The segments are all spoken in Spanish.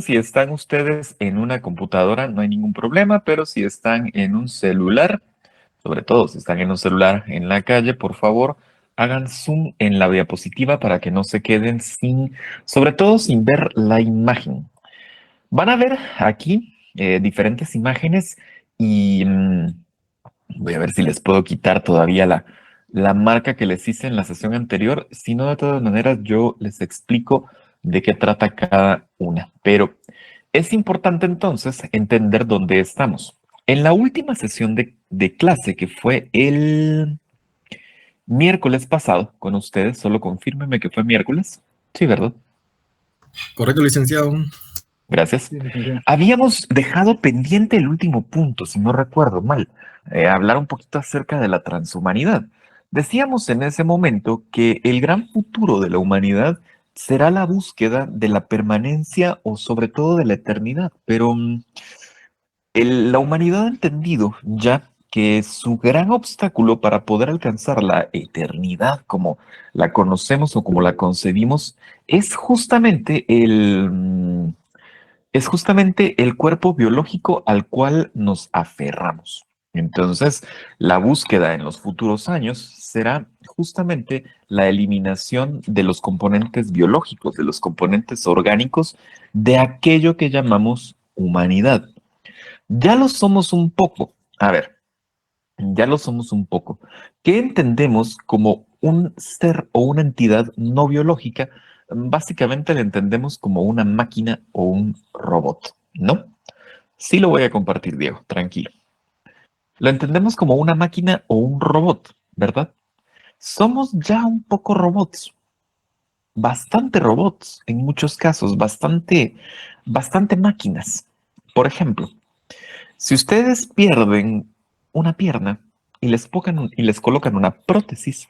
Si están ustedes en una computadora, no hay ningún problema, pero si están en un celular, sobre todo si están en un celular en la calle, por favor, hagan zoom en la diapositiva para que no se queden sin, sobre todo sin ver la imagen. Van a ver aquí diferentes imágenes y voy a ver si les puedo quitar todavía la marca que les hice en la sesión anterior. Si no, de todas maneras, yo les explico de qué trata cada una. Pero es importante entonces entender dónde estamos. En la última sesión de clase, que fue el miércoles pasado con ustedes, solo confírmeme que fue miércoles. Sí, ¿verdad? Correcto, licenciado. Gracias. Sí, licenciado. Habíamos dejado pendiente el último punto, si no recuerdo mal, hablar un poquito acerca de la transhumanidad. Decíamos en ese momento que el gran futuro de la humanidad será la búsqueda de la permanencia o sobre todo de la eternidad, pero la humanidad ha entendido ya que su gran obstáculo para poder alcanzar la eternidad como la conocemos o como la concebimos es justamente el cuerpo biológico al cual nos aferramos. Entonces, la búsqueda en los futuros años será justamente la eliminación de los componentes biológicos, de los componentes orgánicos de aquello que llamamos humanidad. Ya lo somos un poco. A ver, ya lo somos un poco. ¿Qué entendemos como un ser o una entidad no biológica? Básicamente la entendemos como una máquina o un robot, ¿no? Sí lo voy a compartir, Diego, tranquilo. Lo entendemos como una máquina o un robot, ¿verdad? Somos ya un poco robots en muchos casos, bastante máquinas. Por ejemplo, si ustedes pierden una pierna y les colocan una prótesis,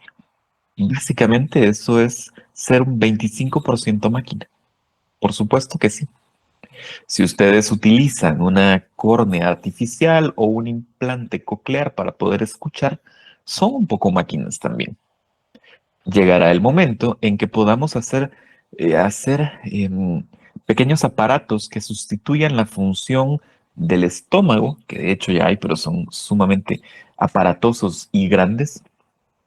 básicamente eso es ser un 25% máquina. Por supuesto que sí. Si ustedes utilizan una córnea artificial o un implante coclear para poder escuchar, son un poco máquinas también. Llegará el momento en que podamos hacer pequeños aparatos que sustituyan la función del estómago, que de hecho ya hay, pero son sumamente aparatosos y grandes,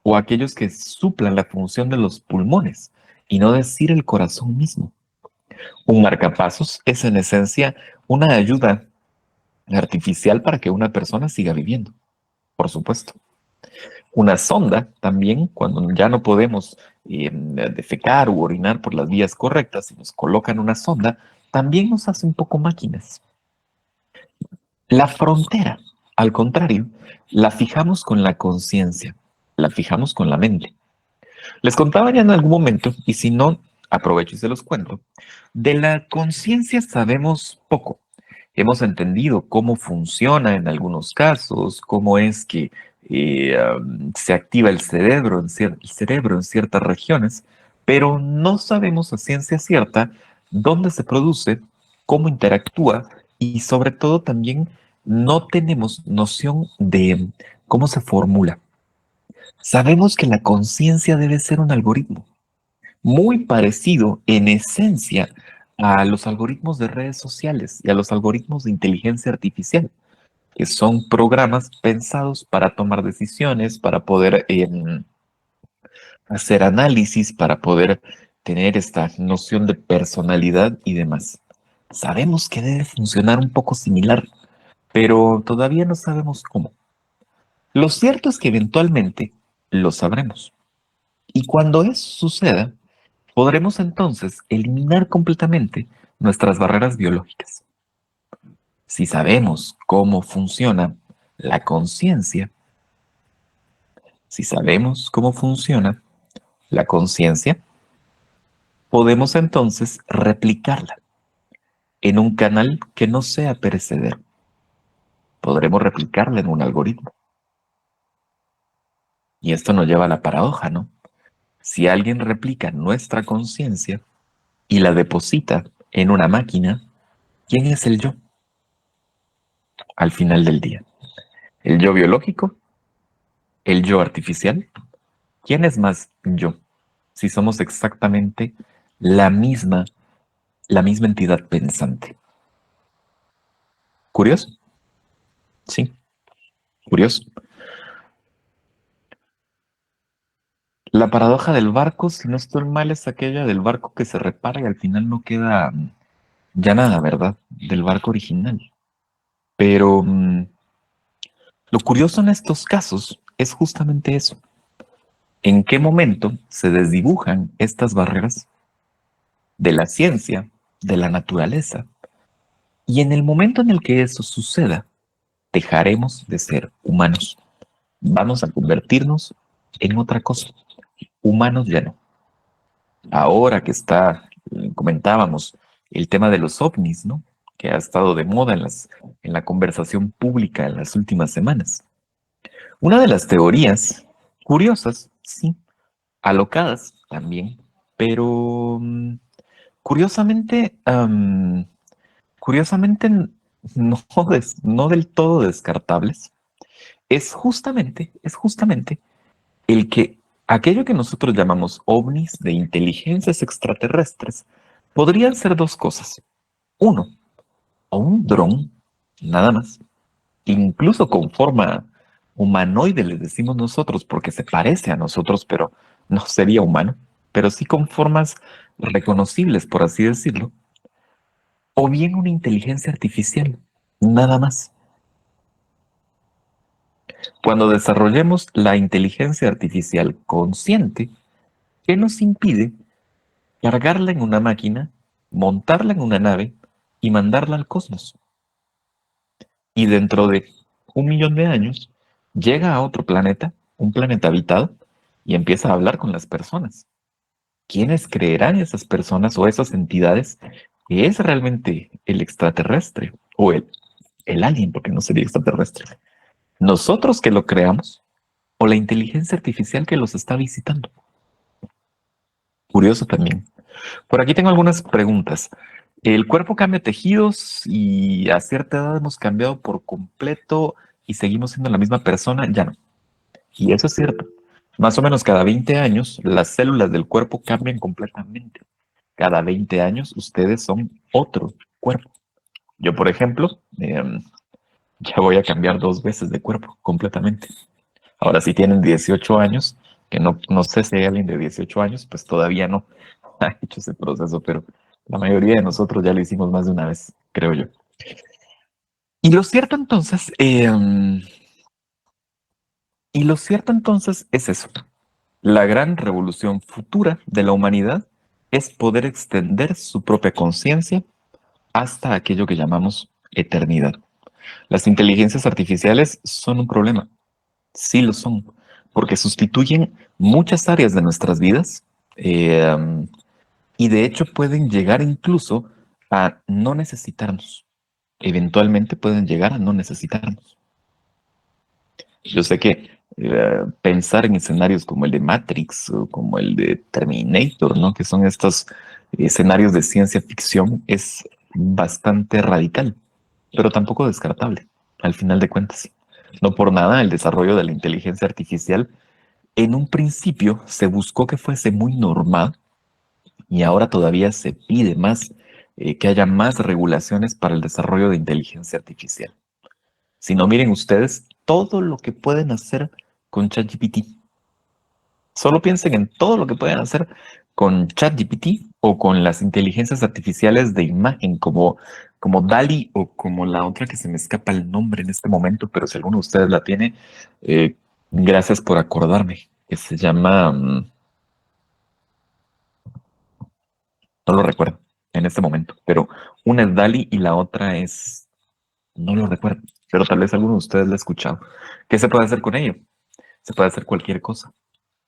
o aquellos que suplan la función de los pulmones, y no decir el corazón mismo. Un marcapasos es en esencia una ayuda artificial para que una persona siga viviendo, por supuesto. Una sonda también, cuando ya no podemos defecar u orinar por las vías correctas y nos colocan una sonda, también nos hace un poco máquinas. La frontera, al contrario, la fijamos con la conciencia, la fijamos con la mente. Les contaba ya en algún momento, y si no, aprovecho y se los cuento. De la conciencia sabemos poco. Hemos entendido cómo funciona en algunos casos, cómo es que se activa el cerebro en ciertas regiones, pero no sabemos a ciencia cierta dónde se produce, cómo interactúa y sobre todo también no tenemos noción de cómo se formula. Sabemos que la conciencia debe ser un algoritmo muy parecido en esencia a los algoritmos de redes sociales y a los algoritmos de inteligencia artificial, que son programas pensados para tomar decisiones, para poder hacer análisis, para poder tener esta noción de personalidad y demás. Sabemos que debe funcionar un poco similar, pero todavía no sabemos cómo. Lo cierto es que eventualmente lo sabremos. Y cuando eso suceda, podremos entonces eliminar completamente nuestras barreras biológicas. Si sabemos cómo funciona la conciencia, si sabemos cómo funciona la conciencia, podemos entonces replicarla en un canal que no sea perecedero. Podremos replicarla en un algoritmo. Y esto nos lleva a la paradoja, ¿no? Si alguien replica nuestra conciencia y la deposita en una máquina, ¿quién es el yo al final del día? ¿El yo biológico? ¿El yo artificial? ¿Quién es más yo? Si somos exactamente la misma la misma entidad pensante. ¿Curioso? Sí, curioso. La paradoja del barco, si no estoy mal, es aquella del barco que se repara y al final no queda ya nada, ¿verdad? Del barco original. Pero lo curioso en estos casos es justamente eso. ¿En qué momento se desdibujan estas barreras de la ciencia, de la naturaleza? Y en el momento en el que eso suceda, dejaremos de ser humanos. Vamos a convertirnos en otra cosa. Humanos ya no. Ahora que está, comentábamos, el tema de los ovnis, ¿no? Que ha estado de moda en la conversación pública en las últimas semanas. Una de las teorías, curiosas, sí, alocadas también, pero curiosamente, curiosamente no, no del todo descartables, es justamente el que aquello que nosotros llamamos ovnis de inteligencias extraterrestres podrían ser dos cosas. Uno, o un dron, nada más, incluso con forma humanoide, le decimos nosotros, porque se parece a nosotros, pero no sería humano, pero sí con formas reconocibles, por así decirlo, o bien una inteligencia artificial, nada más. Cuando desarrollemos la inteligencia artificial consciente, ¿qué nos impide cargarla en una máquina, montarla en una nave y mandarla al cosmos? Y dentro de 1 millón de años llega a otro planeta, un planeta habitado, y empieza a hablar con las personas. ¿Quiénes creerán esas personas o esas entidades que es realmente el extraterrestre o el alien, porque no sería extraterrestre? ¿Nosotros que lo creamos o la inteligencia artificial que los está visitando? Curioso también. Por aquí tengo algunas preguntas. ¿El cuerpo cambia tejidos y a cierta edad hemos cambiado por completo y seguimos siendo la misma persona? Ya no. Y eso es cierto. Más o menos cada 20 años las células del cuerpo cambian completamente. Cada 20 años ustedes son otro cuerpo. Yo, por ejemplo, ya voy a cambiar 2 veces de cuerpo completamente. Ahora, si tienen 18 años, que no sé si hay alguien de 18 años, pues todavía no ha hecho ese proceso, pero la mayoría de nosotros ya lo hicimos más de una vez, creo yo. Y lo cierto entonces, es eso. La gran revolución futura de la humanidad es poder extender su propia conciencia hasta aquello que llamamos eternidad. Las inteligencias artificiales son un problema, sí lo son, porque sustituyen muchas áreas de nuestras vidas eh, y de hecho pueden llegar incluso a no necesitarnos. Eventualmente pueden llegar a no necesitarnos. Yo sé que pensar en escenarios como el de Matrix o como el de Terminator, ¿no? Que son estos escenarios de ciencia ficción, es bastante radical, pero tampoco descartable, al final de cuentas. No por nada el desarrollo de la inteligencia artificial en un principio se buscó que fuese muy normal y ahora todavía se pide más, que haya más regulaciones para el desarrollo de inteligencia artificial. Si no, miren ustedes todo lo que pueden hacer con ChatGPT. Solo piensen en todo lo que pueden hacer con ChatGPT o con las inteligencias artificiales de imagen como DALI o como la otra que se me escapa el nombre en este momento, pero si alguno de ustedes la tiene, gracias por acordarme, que se llama, no lo recuerdo en este momento, pero una es DALI y la otra es, no lo recuerdo, pero tal vez alguno de ustedes la ha escuchado. ¿Qué se puede hacer con ello? Se puede hacer cualquier cosa.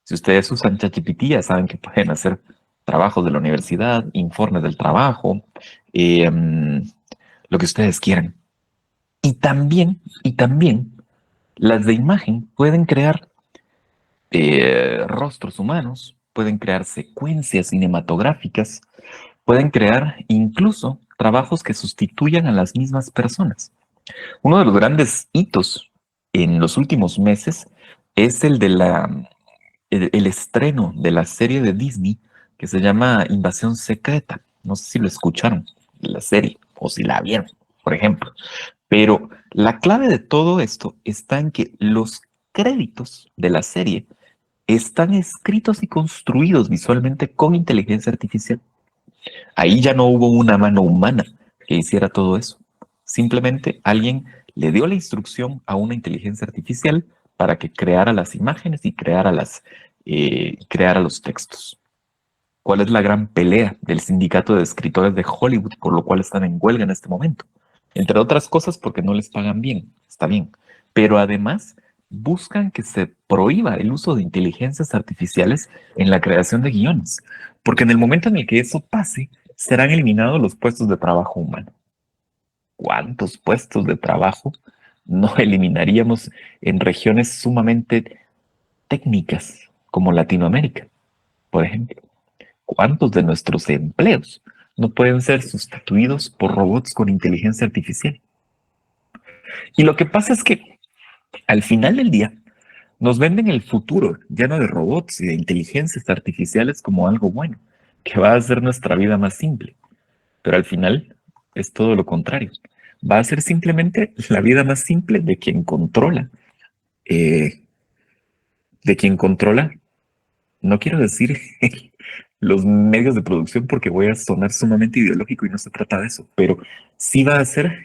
Si ustedes usan ChatGPT, ya saben que pueden hacer trabajos de la universidad, informes del trabajo, eh, lo que ustedes quieran. Y también, las de imagen pueden crear rostros humanos, pueden crear secuencias cinematográficas, pueden crear incluso trabajos que sustituyan a las mismas personas. Uno de los grandes hitos en los últimos meses es el estreno de la serie de Disney que se llama Invasión Secreta. No sé si lo escucharon, la serie, o si la vieron, por ejemplo. Pero la clave de todo esto está en que los créditos de la serie están escritos y construidos visualmente con inteligencia artificial. Ahí ya no hubo una mano humana que hiciera todo eso. Simplemente alguien le dio la instrucción a una inteligencia artificial para que creara las imágenes y creara los textos. ¿Cuál es la gran pelea del sindicato de escritores de Hollywood, por lo cual están en huelga en este momento? Entre otras cosas porque no les pagan bien, está bien, pero además buscan que se prohíba el uso de inteligencias artificiales en la creación de guiones, porque en el momento en el que eso pase, serán eliminados los puestos de trabajo humano. ¿Cuántos puestos de trabajo no eliminaríamos en regiones sumamente técnicas como Latinoamérica, por ejemplo? ¿Cuántos de nuestros empleos no pueden ser sustituidos por robots con inteligencia artificial? Y lo que pasa es que al final del día nos venden el futuro lleno de robots y de inteligencias artificiales como algo bueno, que va a hacer nuestra vida más simple. Pero al final es todo lo contrario. Va a ser simplemente la vida más simple eh, de quien controla, no quiero decir los medios de producción porque voy a sonar sumamente ideológico y no se trata de eso, pero sí va a ser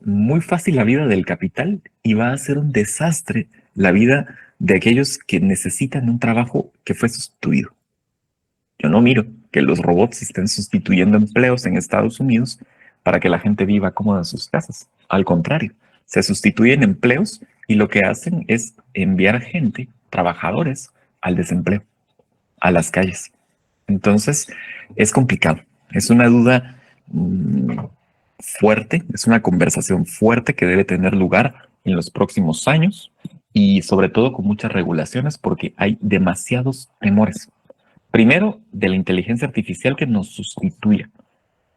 muy fácil la vida del capital y va a ser un desastre la vida de aquellos que necesitan un trabajo que fue sustituido. Yo no miro que los robots estén sustituyendo empleos en Estados Unidos para que la gente viva cómoda en sus casas. Al contrario, se sustituyen empleos y lo que hacen es enviar gente, trabajadores, al desempleo, a las calles. Entonces, es complicado. Es una duda fuerte, es una conversación fuerte que debe tener lugar en los próximos años y sobre todo con muchas regulaciones porque hay demasiados temores. Primero, de la inteligencia artificial que nos sustituya.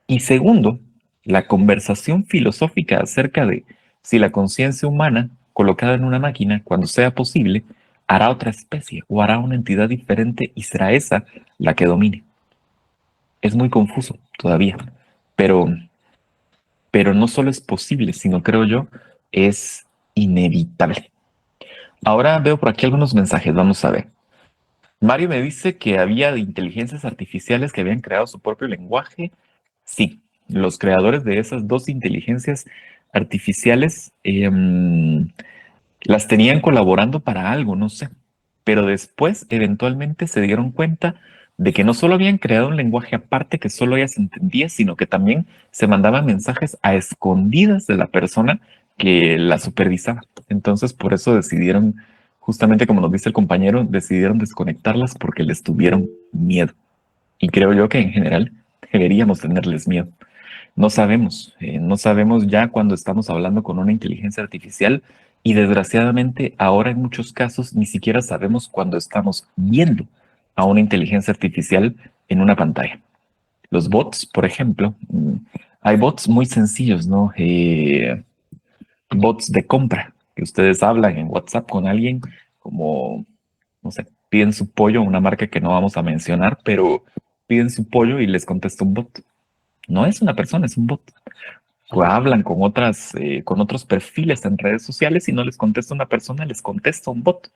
Y segundo, la conversación filosófica acerca de si la conciencia humana, colocada en una máquina, cuando sea posible, hará otra especie o hará una entidad diferente y será esa la que domine. Es muy confuso todavía, pero, pero no solo es posible, sino creo yo, es inevitable. Ahora veo por aquí algunos mensajes, vamos a ver. Mario me dice que había inteligencias artificiales que habían creado su propio lenguaje. Sí, los creadores de esas dos inteligencias artificiales las tenían colaborando para algo, no sé. Pero después, eventualmente, se dieron cuenta de que no solo habían creado un lenguaje aparte que solo ellas entendía, sino que también se mandaban mensajes a escondidas de la persona que la supervisaba. Entonces, por eso decidieron, justamente como nos dice el compañero, decidieron desconectarlas porque les tuvieron miedo. Y creo yo que en general deberíamos tenerles miedo. No sabemos ya cuando estamos hablando con una inteligencia artificial y desgraciadamente ahora en muchos casos ni siquiera sabemos cuando estamos viendo a una inteligencia artificial en una pantalla. Los bots, por ejemplo, hay bots muy sencillos, ¿no? Bots de compra, que ustedes hablan en WhatsApp con alguien como, no sé, piden su pollo, una marca que no vamos a mencionar, pero piden su pollo y les contesta un bot. No es una persona, es un bot. O hablan con otros perfiles en redes sociales y no les contesta una persona, les contesta un bot.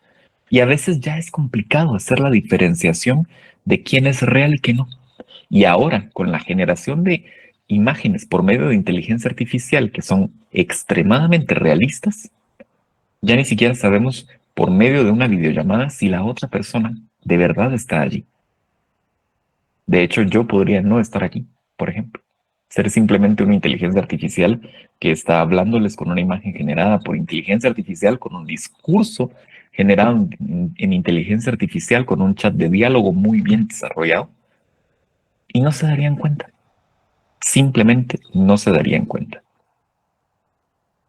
Y a veces ya es complicado hacer la diferenciación de quién es real y quién no. Y ahora, con la generación de imágenes por medio de inteligencia artificial que son extremadamente realistas, ya ni siquiera sabemos por medio de una videollamada si la otra persona de verdad está allí. De hecho, yo podría no estar aquí, por ejemplo. Ser simplemente una inteligencia artificial que está hablándoles con una imagen generada por inteligencia artificial, con un discurso generado en inteligencia artificial, con un chat de diálogo muy bien desarrollado, y no se darían cuenta. Simplemente no se darían cuenta.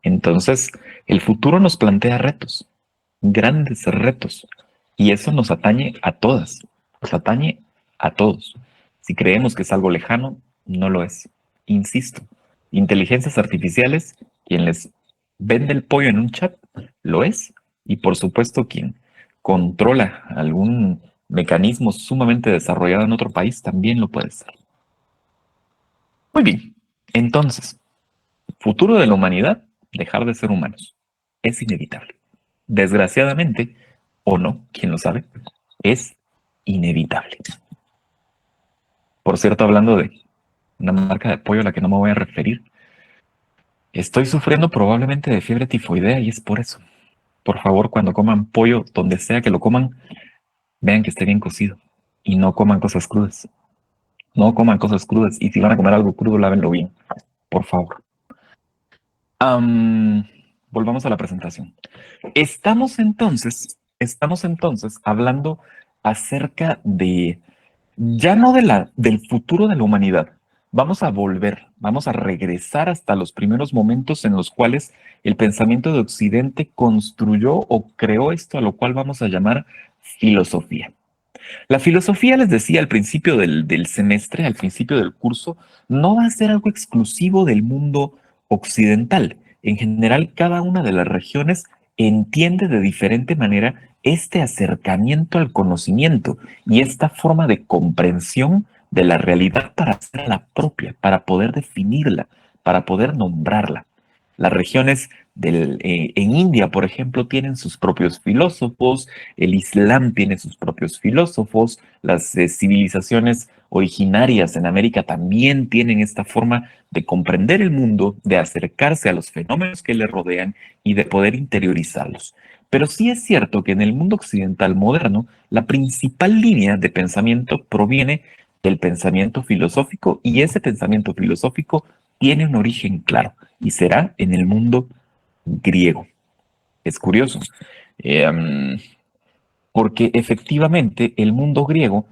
Entonces, el futuro nos plantea retos, grandes retos, y eso nos atañe a todas, nos atañe a todos. Si creemos que es algo lejano, no lo es. Insisto, inteligencias artificiales, quien les vende el pollo en un chat, lo es, y por supuesto quien controla algún mecanismo sumamente desarrollado en otro país también lo puede ser. Muy bien. Entonces, futuro de la humanidad, dejar de ser humanos. Es inevitable. Desgraciadamente, o no, quién lo sabe, es inevitable. Por cierto, hablando de una marca de pollo a la que no me voy a referir, estoy sufriendo probablemente de fiebre tifoidea y es por eso. Por favor, cuando coman pollo, donde sea que lo coman, vean que esté bien cocido y no coman cosas crudas. No coman cosas crudas y si van a comer algo crudo, lávenlo bien, por favor. Am, Volvamos a la presentación. Estamos entonces hablando acerca de, ya no del futuro de la humanidad. Vamos a regresar hasta los primeros momentos en los cuales el pensamiento de Occidente construyó o creó esto a lo cual vamos a llamar filosofía. La filosofía, les decía al principio del semestre, al principio del curso, no va a ser algo exclusivo del mundo occidental. En general, cada una de las regiones entiende de diferente manera este acercamiento al conocimiento y esta forma de comprensión de la realidad para hacerla la propia, para poder definirla, para poder nombrarla. Las regiones en India, por ejemplo, tienen sus propios filósofos, el Islam tiene sus propios filósofos, las civilizaciones originarias en América también tienen esta forma de comprender el mundo, de acercarse a los fenómenos que le rodean y de poder interiorizarlos. Pero sí es cierto que en el mundo occidental moderno, la principal línea de pensamiento proviene del pensamiento filosófico y ese pensamiento filosófico tiene un origen claro y será en el mundo griego. Es curioso. Eh, um, Porque efectivamente el mundo griego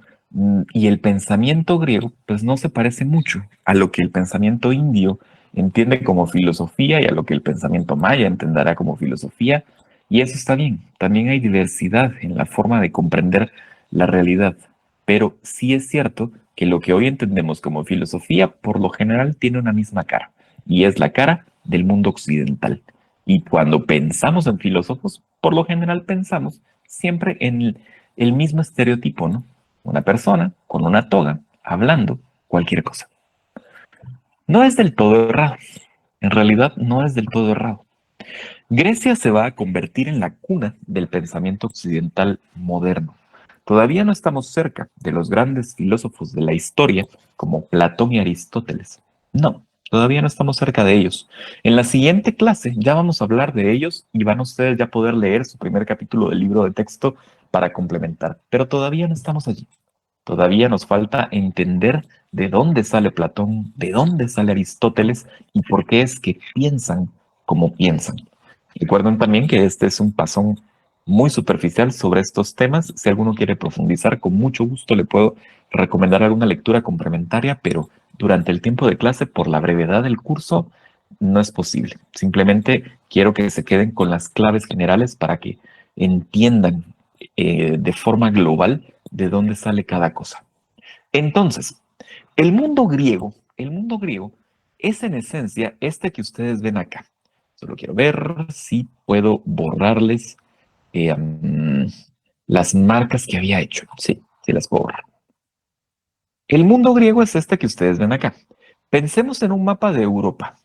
y el pensamiento griego pues no se parece mucho a lo que el pensamiento indio entiende como filosofía y a lo que el pensamiento maya entenderá como filosofía, y eso está bien. También hay diversidad en la forma de comprender la realidad, pero sí es cierto que lo que hoy entendemos como filosofía por lo general tiene una misma cara, y es la cara del mundo occidental. Y cuando pensamos en filósofos, por lo general pensamos siempre en el mismo estereotipo, ¿no? Una persona con una toga hablando cualquier cosa. No es del todo errado. En realidad no es del todo errado. Grecia se va a convertir en la cuna del pensamiento occidental moderno. Todavía no estamos cerca de los grandes filósofos de la historia como Platón y Aristóteles. No, todavía no estamos cerca de ellos. En la siguiente clase ya vamos a hablar de ellos y van ustedes ya a poder leer su primer capítulo del libro de texto para complementar. Pero todavía no estamos allí. Todavía nos falta entender de dónde sale Platón, de dónde sale Aristóteles y por qué es que piensan como piensan. Recuerden también que este es un pasón muy superficial sobre estos temas. Si alguno quiere profundizar, con mucho gusto le puedo recomendar alguna lectura complementaria, pero durante el tiempo de clase, por la brevedad del curso, no es posible. Simplemente quiero que se queden con las claves generales para que entiendan de forma global de dónde sale cada cosa. Entonces, el mundo griego es en esencia este que ustedes ven acá. Solo quiero ver si puedo borrarles las marcas que había hecho. Sí, sí las puedo borrar. El mundo griego es este que ustedes ven acá. Pensemos en un mapa de Europa.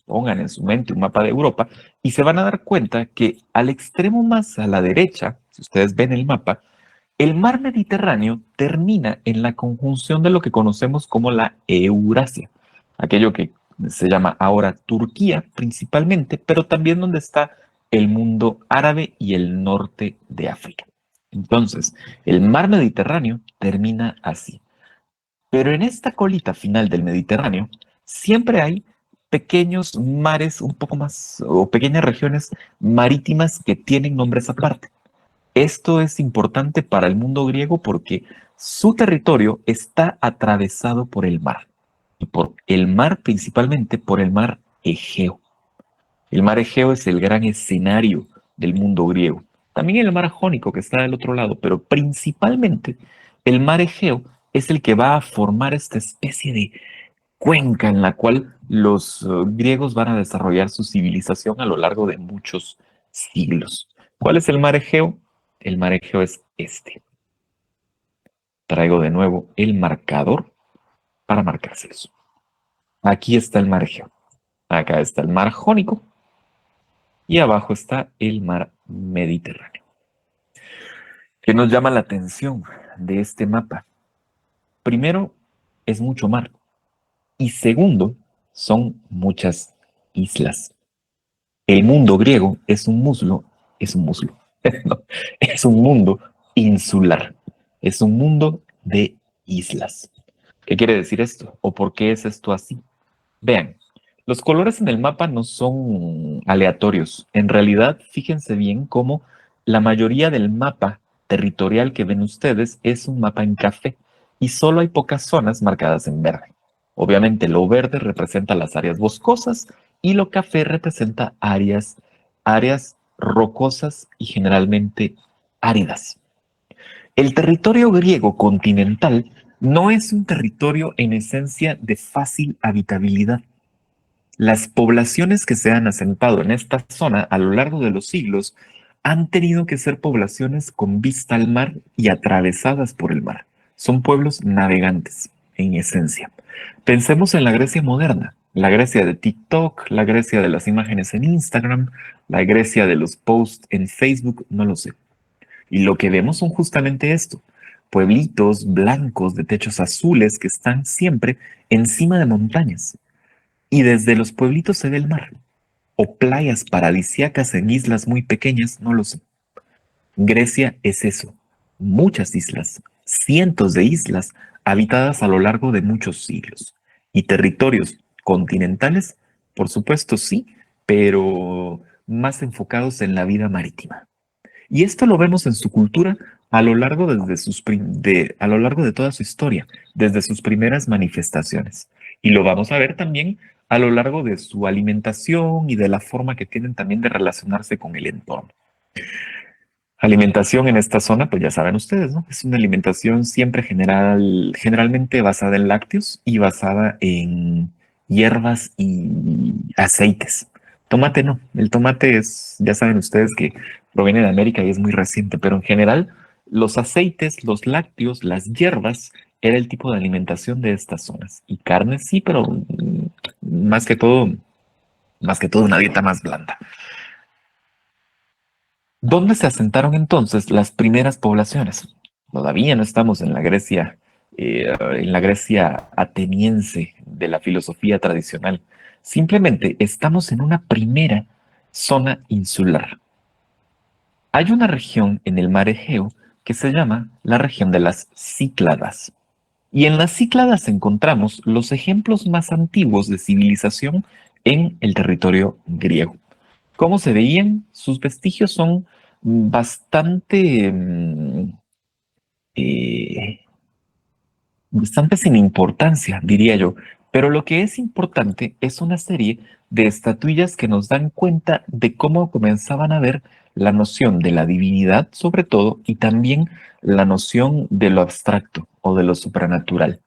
Pongan en su mente un mapa de Europa y se van a dar cuenta que al extremo más a la derecha, si ustedes ven el mapa, el mar Mediterráneo termina en la conjunción de lo que conocemos como la Eurasia, aquello que se llama ahora Turquía principalmente, pero también donde está el mundo árabe y el norte de África. Entonces, el mar Mediterráneo termina así. Pero en esta colita final del Mediterráneo siempre hay pequeños mares un poco más, o pequeñas regiones marítimas que tienen nombres aparte. Esto es importante para el mundo griego porque su territorio está atravesado por el mar. Y por el mar, principalmente por el mar Egeo. El mar Egeo es el gran escenario del mundo griego. También el mar Jónico que está del otro lado, pero principalmente el mar Egeo es el que va a formar esta especie de cuenca en la cual los griegos van a desarrollar su civilización a lo largo de muchos siglos. ¿Cuál es el mar Egeo? El mar Egeo es este. Traigo de nuevo el marcador para marcárselos. Aquí está el mar Egeo. Acá está el mar Jónico. Y abajo está el mar Mediterráneo. ¿Qué nos llama la atención de este mapa? Primero, es mucho mar. Y segundo, son muchas islas. El mundo griego es un muslo, no, es un mundo insular, es un mundo de islas. ¿Qué quiere decir esto? ¿O por qué es esto así? Vean, los colores en el mapa no son aleatorios. En realidad, fíjense bien cómo la mayoría del mapa territorial que ven ustedes es un mapa en café y solo hay pocas zonas marcadas en verde. Obviamente, lo verde representa las áreas boscosas y lo café representa áreas rocosas y generalmente áridas. El territorio griego continental no es un territorio en esencia de fácil habitabilidad. Las poblaciones que se han asentado en esta zona a lo largo de los siglos han tenido que ser poblaciones con vista al mar y atravesadas por el mar. Son pueblos navegantes, en esencia. Pensemos en la Grecia moderna, la Grecia de TikTok, la Grecia de las imágenes en Instagram, la Grecia de los posts en Facebook, no lo sé. Y lo que vemos son justamente esto, pueblitos blancos de techos azules que están siempre encima de montañas y desde los pueblitos se ve el mar, o playas paradisíacas en islas muy pequeñas, no lo sé. Grecia es eso, muchas islas, cientos de islas habitadas a lo largo de muchos siglos. Y territorios continentales, por supuesto sí, pero más enfocados en la vida marítima. Y esto lo vemos en su cultura a lo largo, a lo largo de toda su historia, desde sus primeras manifestaciones. Y lo vamos a ver también a lo largo de su alimentación y de la forma que tienen también de relacionarse con el entorno. Alimentación en esta zona, pues ya saben ustedes, ¿no? Es una alimentación siempre generalmente basada en lácteos y basada en hierbas y aceites. Tomate no, el tomate es, ya saben ustedes que proviene de América y es muy reciente, pero en general los aceites, los lácteos, las hierbas era el tipo de alimentación de estas zonas. Y carne sí, pero más que todo una dieta más blanda. ¿Dónde se asentaron entonces las primeras poblaciones? Todavía no estamos en la Grecia ateniense de la filosofía tradicional. Simplemente estamos en una primera zona insular. Hay una región en el mar Egeo que se llama la región de las Cícladas. Y en las Cícladas encontramos los ejemplos más antiguos de civilización en el territorio griego. ¿Cómo se veían? Sus vestigios son bastante, eh, bastante sin importancia, diría yo. Pero lo que es importante es una serie de estatuillas que nos dan cuenta de cómo comenzaban a ver la noción de la divinidad, sobre todo, y también la noción de lo abstracto o de lo supranatural.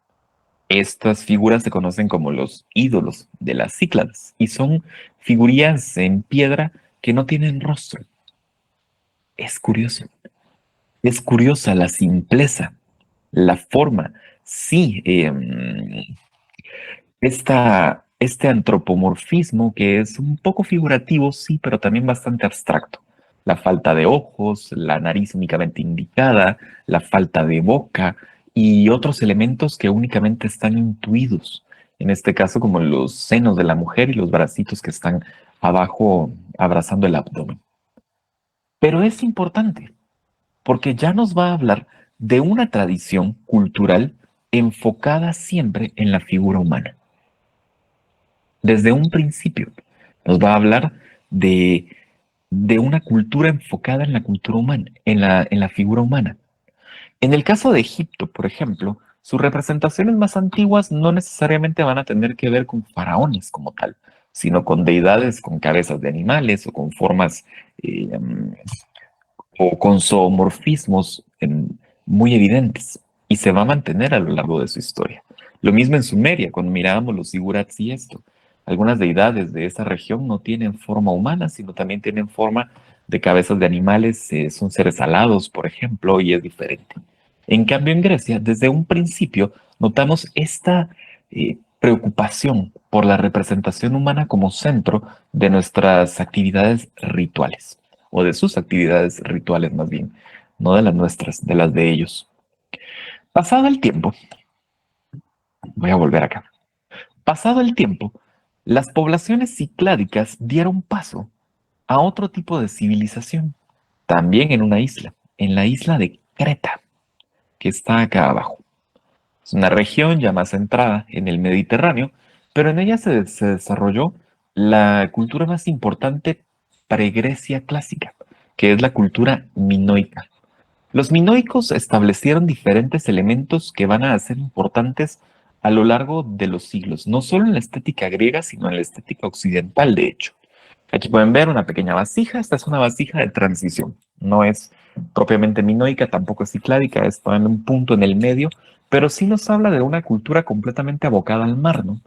Estas figuras se conocen como los ídolos de las Cícladas y son figurillas en piedra que no tienen rostro. Es curioso. Es curiosa la simpleza, la forma. Sí, este antropomorfismo que es un poco figurativo, sí, pero también bastante abstracto. La falta de ojos, la nariz únicamente indicada, la falta de boca y otros elementos que únicamente están intuidos. En este caso, como los senos de la mujer y los bracitos que están abajo abrazando el abdomen. Pero es importante porque ya nos va a hablar de una tradición cultural enfocada siempre en la figura humana. Desde un principio nos va a hablar de, de una cultura enfocada en la cultura humana, en la figura humana. En el caso de Egipto, por ejemplo, sus representaciones más antiguas no necesariamente van a tener que ver con faraones como tal, sino con deidades con cabezas de animales o con formas eh, o con zoomorfismos muy evidentes y se va a mantener a lo largo de su historia. Lo mismo en Sumeria, cuando mirábamos los zigurats y esto. Algunas deidades de esa región no tienen forma humana, sino también tienen forma de cabezas de animales, son seres alados, por ejemplo, y es diferente. En cambio, en Grecia, desde un principio, notamos esta preocupación por la representación humana como centro de nuestras actividades rituales, o de sus actividades rituales más bien, no de las nuestras, de las de ellos. Pasado el tiempo, voy a volver acá. Pasado el tiempo, las poblaciones cicládicas dieron paso a otro tipo de civilización, también en una isla, en la isla de Creta, que está acá abajo. Es una región ya más centrada en el Mediterráneo, pero en ella se desarrolló la cultura más importante pre-Grecia clásica, que es la cultura minoica. Los minoicos establecieron diferentes elementos que van a ser importantes a lo largo de los siglos, no solo en la estética griega, sino en la estética occidental, de hecho. Aquí pueden ver una pequeña vasija. Esta es una vasija de transición. No es propiamente minoica, tampoco es cicládica, está en un punto en el medio, pero sí nos habla de una cultura completamente abocada al mar, ¿no?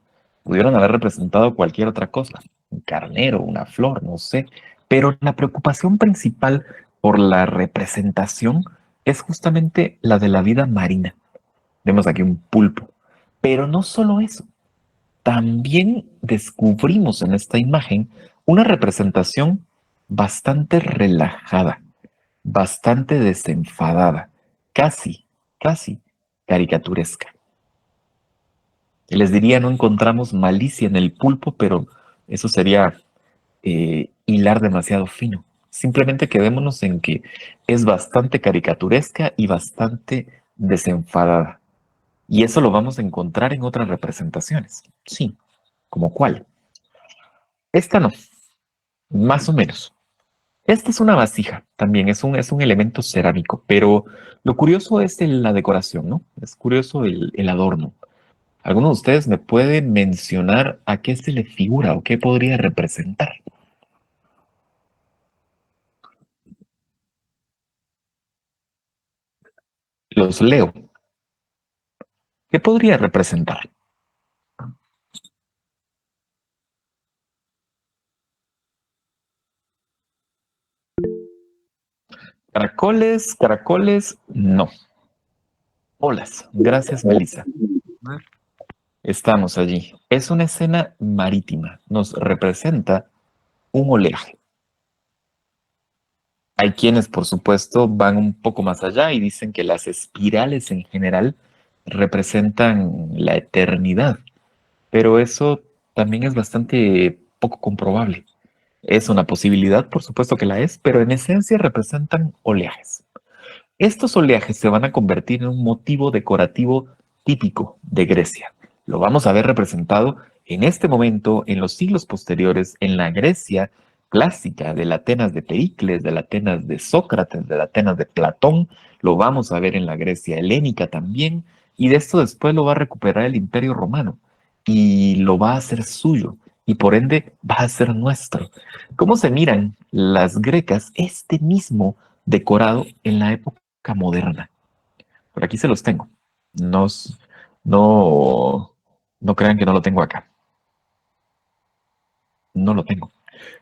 Pudieron haber representado cualquier otra cosa, un carnero, una flor, no sé, pero la preocupación principal por la representación es justamente la de la vida marina. Vemos aquí un pulpo, pero no solo eso. También descubrimos en esta imagen una representación bastante relajada, bastante desenfadada, casi, casi caricaturesca. Les diría, no encontramos malicia en el pulpo, pero eso sería hilar demasiado fino. Simplemente quedémonos en que es bastante caricaturesca y bastante desenfadada. Y eso lo vamos a encontrar en otras representaciones. Sí, ¿como cuál? Esta no, más o menos. Esta es una vasija, también es un elemento cerámico, pero lo curioso es la decoración, ¿no? Es curioso el adorno. ¿Alguno de ustedes me puede mencionar a qué se le figura o qué podría representar? Los leo. ¿Qué podría representar? Caracoles, caracoles, no. Olas. Gracias, Melissa. Estamos allí. Es una escena marítima. Nos representa un oleaje. Hay quienes, por supuesto, van un poco más allá y dicen que las espirales en general representan la eternidad, pero eso también es bastante poco comprobable. Es una posibilidad, por supuesto que la es, pero en esencia representan oleajes. Estos oleajes se van a convertir en un motivo decorativo típico de Grecia. Lo vamos a ver representado en este momento, en los siglos posteriores, en la Grecia clásica, de la Atenas de Pericles, de la Atenas de Sócrates, de la Atenas de Platón. Lo vamos a ver en la Grecia helénica también, y de esto después lo va a recuperar el Imperio Romano y lo va a hacer suyo, y por ende va a ser nuestro. ¿Cómo se miran las grecas este mismo decorado en la época moderna? Por aquí se los tengo. No, no, no crean que no lo tengo acá. No lo tengo.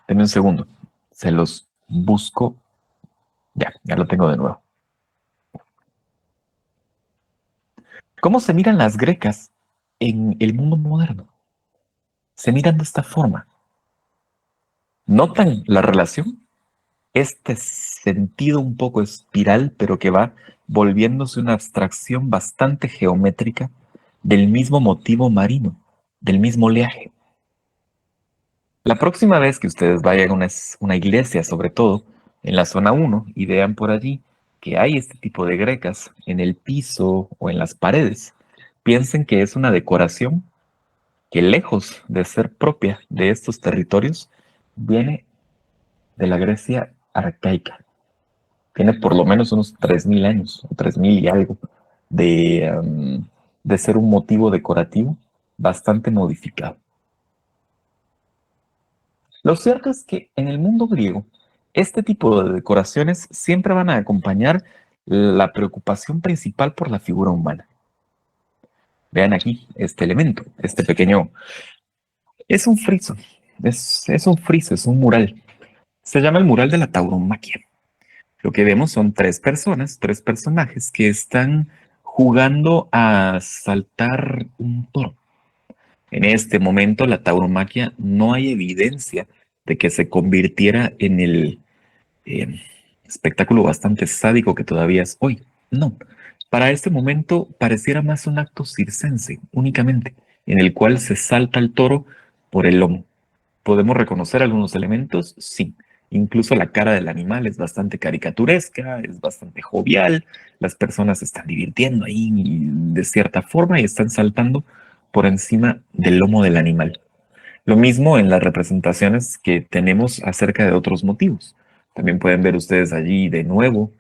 Denme un segundo. Se los busco. Ya lo tengo de nuevo. ¿Cómo se miran las grecas en el mundo moderno? Se miran de esta forma. ¿Notan la relación? Este sentido un poco espiral, pero que va volviéndose una abstracción bastante geométrica del mismo motivo marino, del mismo oleaje. La próxima vez que ustedes vayan a una iglesia, sobre todo en la zona uno, y vean por allí que hay este tipo de grecas en el piso o en las paredes, piensen que es una decoración que, lejos de ser propia de estos territorios, viene de la Grecia arcaica. Tiene por lo menos unos 3000 años, o 3000 y algo, de ser un motivo decorativo bastante modificado. Lo cierto es que en el mundo griego, este tipo de decoraciones siempre van a acompañar la preocupación principal por la figura humana. Vean aquí este elemento, este pequeño. Es un friso, es un friso, es un mural. Se llama el mural de la tauromaquia. Lo que vemos son tres personas, tres personajes que están jugando a saltar un toro. En este momento, la tauromaquia no hay evidencia de que se convirtiera en el eh, espectáculo bastante sádico que todavía es hoy. No, para este momento pareciera más un acto circense únicamente, en el cual se salta el toro por el lomo. ¿Podemos reconocer algunos elementos? Sí. Incluso la cara del animal es bastante caricaturesca, es bastante jovial, las personas se están divirtiendo ahí de cierta forma y están saltando por encima del lomo del animal. Lo mismo en las representaciones que tenemos acerca de otros motivos. También pueden ver ustedes allí de nuevo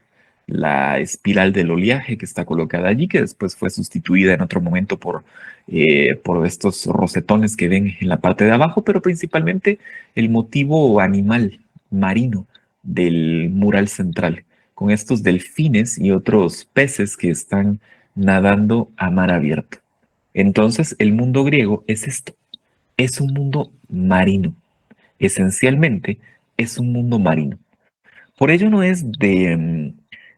la espiral del oleaje que está colocada allí, que después fue sustituida en otro momento por estos rosetones que ven en la parte de abajo, pero principalmente el motivo animal marino del mural central, con estos delfines y otros peces que están nadando a mar abierto. Entonces, el mundo griego es esto, es un mundo marino. Esencialmente, es un mundo marino. Por ello no es de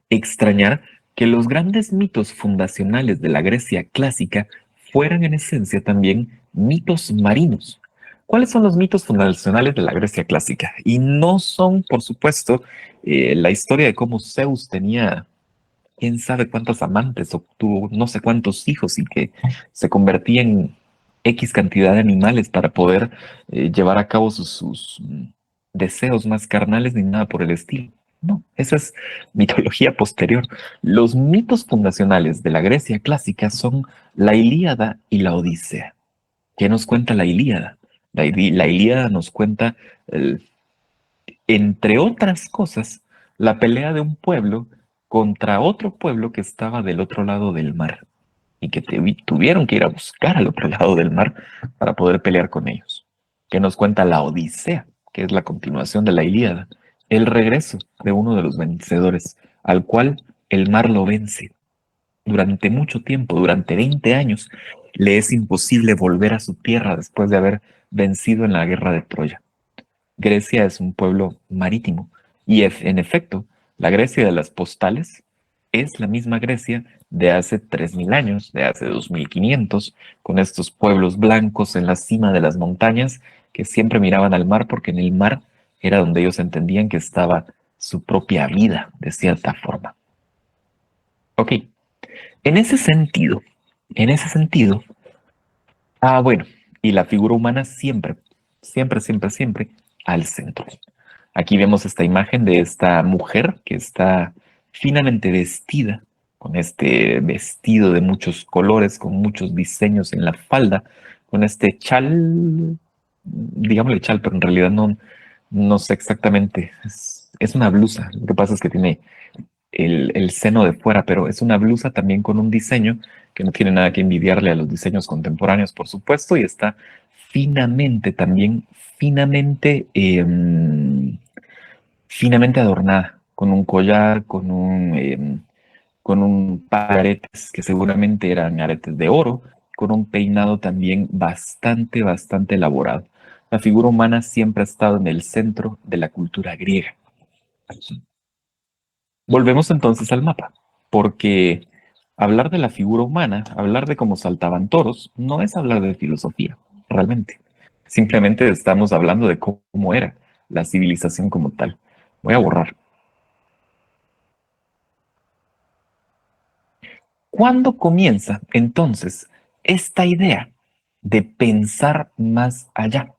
extrañar que los grandes mitos fundacionales de la Grecia clásica fueran en esencia también mitos marinos. ¿Cuáles son los mitos fundacionales de la Grecia clásica? Y no son, por supuesto, la historia de cómo Zeus tenía quién sabe cuántos amantes, o tuvo no sé cuántos hijos y que se convertía en X cantidad de animales para poder llevar a cabo sus deseos más carnales ni nada por el estilo. No, esa es mitología posterior. Los mitos fundacionales de la Grecia clásica son la Ilíada y la Odisea. ¿Qué nos cuenta la Ilíada? La Ilíada nos cuenta entre otras cosas, la pelea de un pueblo contra otro pueblo que estaba del otro lado del mar y que tuvieron que ir a buscar al otro lado del mar para poder pelear con ellos. Que nos cuenta la Odisea, que es la continuación de la Ilíada, el regreso de uno de los vencedores, al cual el mar lo vence. Durante mucho tiempo, durante 20 años, le es imposible volver a su tierra después de haber vencido en la guerra de Troya. Grecia es un pueblo marítimo y en efecto, la Grecia de las postales es la misma Grecia de hace 3000 años, de hace 2500, con estos pueblos blancos en la cima de las montañas que siempre miraban al mar porque en el mar era donde ellos entendían que estaba su propia vida, de cierta forma. Ok, en ese sentido, bueno, y la figura humana siempre, siempre, siempre, siempre al centro. Aquí vemos esta imagen de esta mujer que está finamente vestida con este vestido de muchos colores, con muchos diseños en la falda, con este chal, digámosle chal, pero en realidad no sé exactamente. Es una blusa. Lo que pasa es que tiene el seno de fuera, pero es una blusa también con un diseño que no tiene nada que envidiarle a los diseños contemporáneos, por supuesto, y está finamente también, finamente adornada, con un collar, con un par de aretes que seguramente eran aretes de oro, con un peinado también bastante, bastante elaborado. La figura humana siempre ha estado en el centro de la cultura griega. Volvemos entonces al mapa, porque hablar de la figura humana, hablar de cómo saltaban toros, no es hablar de filosofía, realmente. Simplemente estamos hablando de cómo era la civilización como tal. Voy a borrar. ¿Cuándo comienza entonces esta idea de pensar más allá?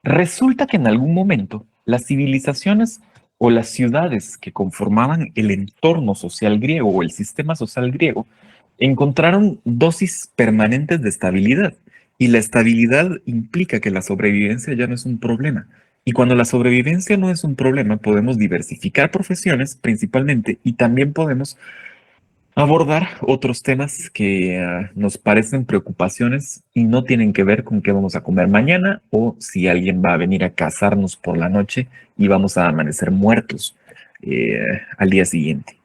Resulta que en algún momento las civilizaciones o las ciudades que conformaban el entorno social griego o el sistema social griego encontraron dosis permanentes de estabilidad. Y la estabilidad implica que la sobrevivencia ya no es un problema. Y cuando la sobrevivencia no es un problema, podemos diversificar profesiones principalmente y también podemos abordar otros temas que nos parecen preocupaciones y no tienen que ver con qué vamos a comer mañana o si alguien va a venir a cazarnos por la noche y vamos a amanecer muertos al día siguiente.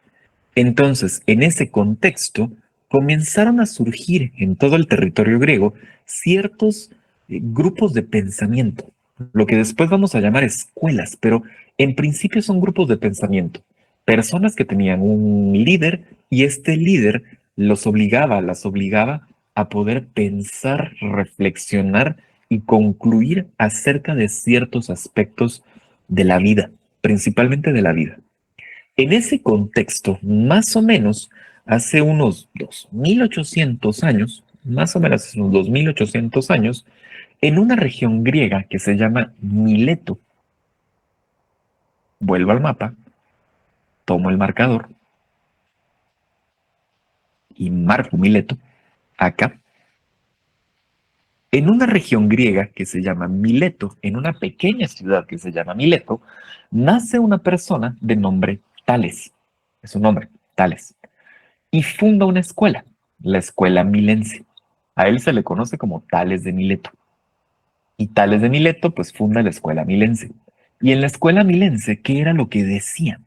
Entonces, en ese contexto, comenzaron a surgir en todo el territorio griego ciertos grupos de pensamiento, lo que después vamos a llamar escuelas, pero en principio son grupos de pensamiento, personas que tenían un líder y este líder las obligaba a poder pensar, reflexionar y concluir acerca de ciertos aspectos de la vida, principalmente de la vida. En ese contexto, más o menos, hace unos 2800 años, más o menos hace unos 2800 años, en una región griega que se llama Mileto, vuelvo al mapa, tomo el marcador y marco Mileto acá. En una región griega que se llama Mileto, en una pequeña ciudad que se llama Mileto, nace una persona de nombre Tales. Es un nombre, Tales. Y funda una escuela, la escuela milense. A él se le conoce como Tales de Mileto. Y Tales de Mileto, pues funda la escuela milense. Y en la escuela milense, ¿qué era lo que decía?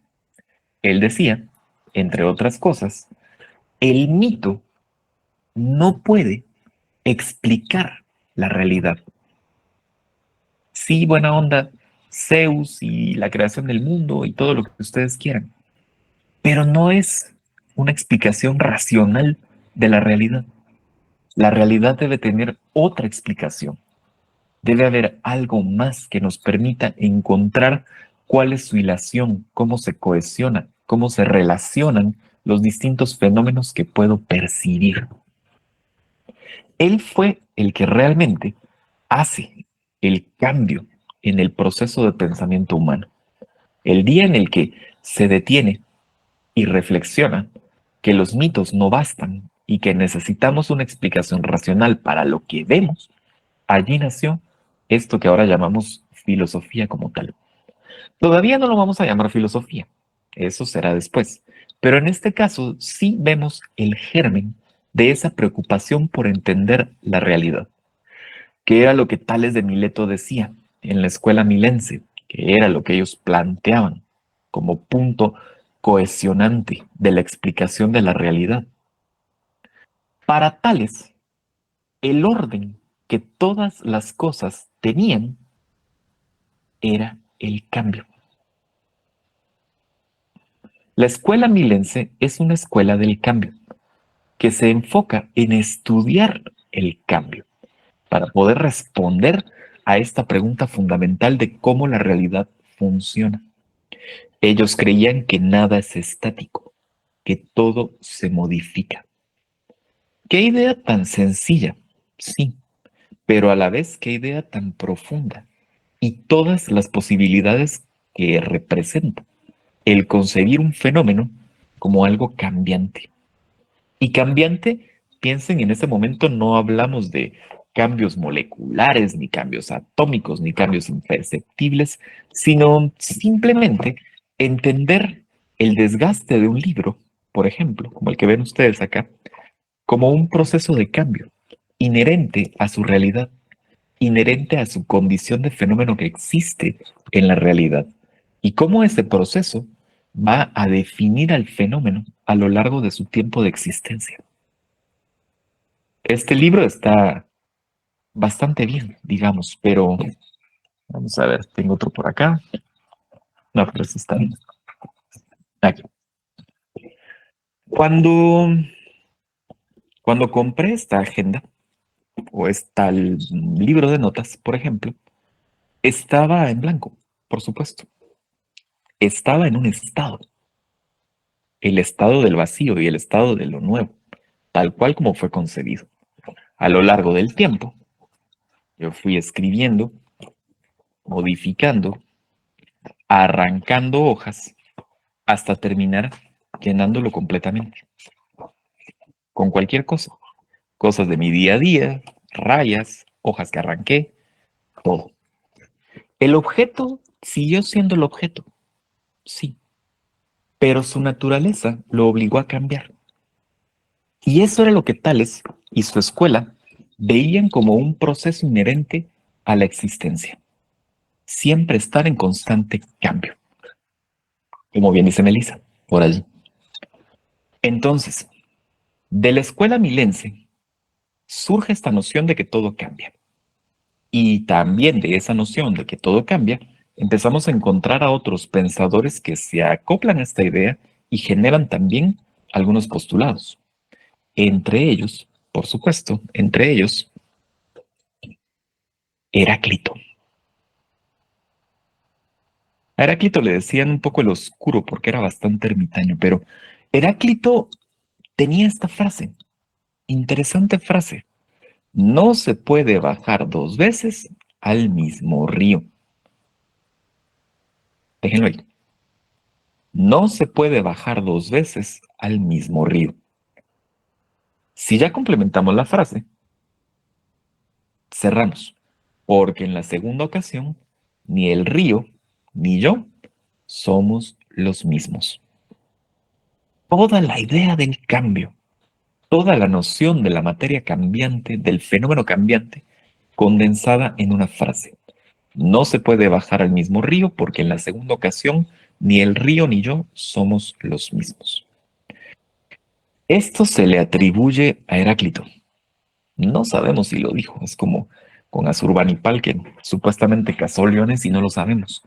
Él decía, entre otras cosas, el mito no puede explicar la realidad. Sí, buena onda, Zeus y la creación del mundo y todo lo que ustedes quieran, pero no es una explicación racional de la realidad. La realidad debe tener otra explicación. Debe haber algo más que nos permita encontrar cuál es su hilación, cómo se cohesiona, cómo se relacionan los distintos fenómenos que puedo percibir. Él fue el que realmente hace el cambio en el proceso de pensamiento humano. El día en el que se detiene y reflexiona que los mitos no bastan y que necesitamos una explicación racional para lo que vemos, allí nació esto que ahora llamamos filosofía como tal. Todavía no lo vamos a llamar filosofía, eso será después, pero en este caso sí vemos el germen de esa preocupación por entender la realidad, que era lo que Tales de Mileto decía en la escuela milense, que era lo que ellos planteaban como punto cohesionante de la explicación de la realidad. Para Tales, el orden que todas las cosas tenían era el cambio. La escuela milense es una escuela del cambio que se enfoca en estudiar el cambio para poder responder a esta pregunta fundamental de cómo la realidad funciona. Ellos creían que nada es estático, que todo se modifica. ¿Qué idea tan sencilla? Sí, pero a la vez qué idea tan profunda y todas las posibilidades que representa el concebir un fenómeno como algo cambiante. Y cambiante, piensen, en ese momento no hablamos de cambios moleculares, ni cambios atómicos, ni cambios imperceptibles, sino simplemente entender el desgaste de un libro, por ejemplo, como el que ven ustedes acá, como un proceso de cambio inherente a su realidad, inherente a su condición de fenómeno que existe en la realidad, y cómo ese proceso va a definir al fenómeno a lo largo de su tiempo de existencia. Este libro está bastante bien, digamos, pero vamos a ver, tengo otro por acá. No, pero ese está aquí. Cuando, cuando compré esta agenda o este libro de notas, por ejemplo, estaba en blanco, por supuesto. Estaba en un estado, el estado del vacío y el estado de lo nuevo, tal cual como fue concebido. A lo largo del tiempo, yo fui escribiendo, modificando, arrancando hojas hasta terminar llenándolo completamente con cualquier cosa. Cosas de mi día a día, rayas, hojas que arranqué, todo. El objeto siguió siendo el objeto, sí, pero su naturaleza lo obligó a cambiar. Y eso era lo que Tales y su escuela veían como un proceso inherente a la existencia. Siempre estar en constante cambio. Como bien dice Melissa, por allí. Entonces, de la escuela milense surge esta noción de que todo cambia. Y también de esa noción de que todo cambia, empezamos a encontrar a otros pensadores que se acoplan a esta idea y generan también algunos postulados. Entre ellos, por supuesto, entre ellos, Heráclito. A Heráclito le decían un poco el oscuro porque era bastante ermitaño, pero Heráclito tenía esta frase, interesante frase: no se puede bajar dos veces al mismo río. Déjenlo ahí. No se puede bajar dos veces al mismo río. Si ya complementamos la frase, cerramos, porque en la segunda ocasión, ni el río ni yo somos los mismos. Toda la idea del cambio, toda la noción de la materia cambiante, del fenómeno cambiante, condensada en una frase. No se puede bajar al mismo río porque en la segunda ocasión ni el río ni yo somos los mismos. Esto se le atribuye a Heráclito. No sabemos si lo dijo, es como con Asurbanipal, que supuestamente cazó leones y no lo sabemos.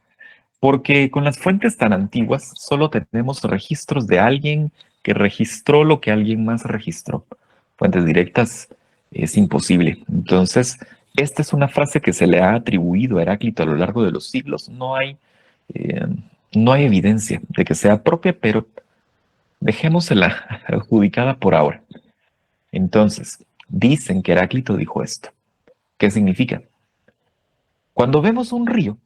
Porque con las fuentes tan antiguas solo tenemos registros de alguien que registró lo que alguien más registró. Fuentes directas es imposible. Entonces, esta es una frase que se le ha atribuido a Heráclito a lo largo de los siglos. Eh, no hay evidencia de que sea propia, pero dejémosela adjudicada por ahora. Entonces, dicen que Heráclito dijo esto. ¿Qué significa? Cuando vemos un río,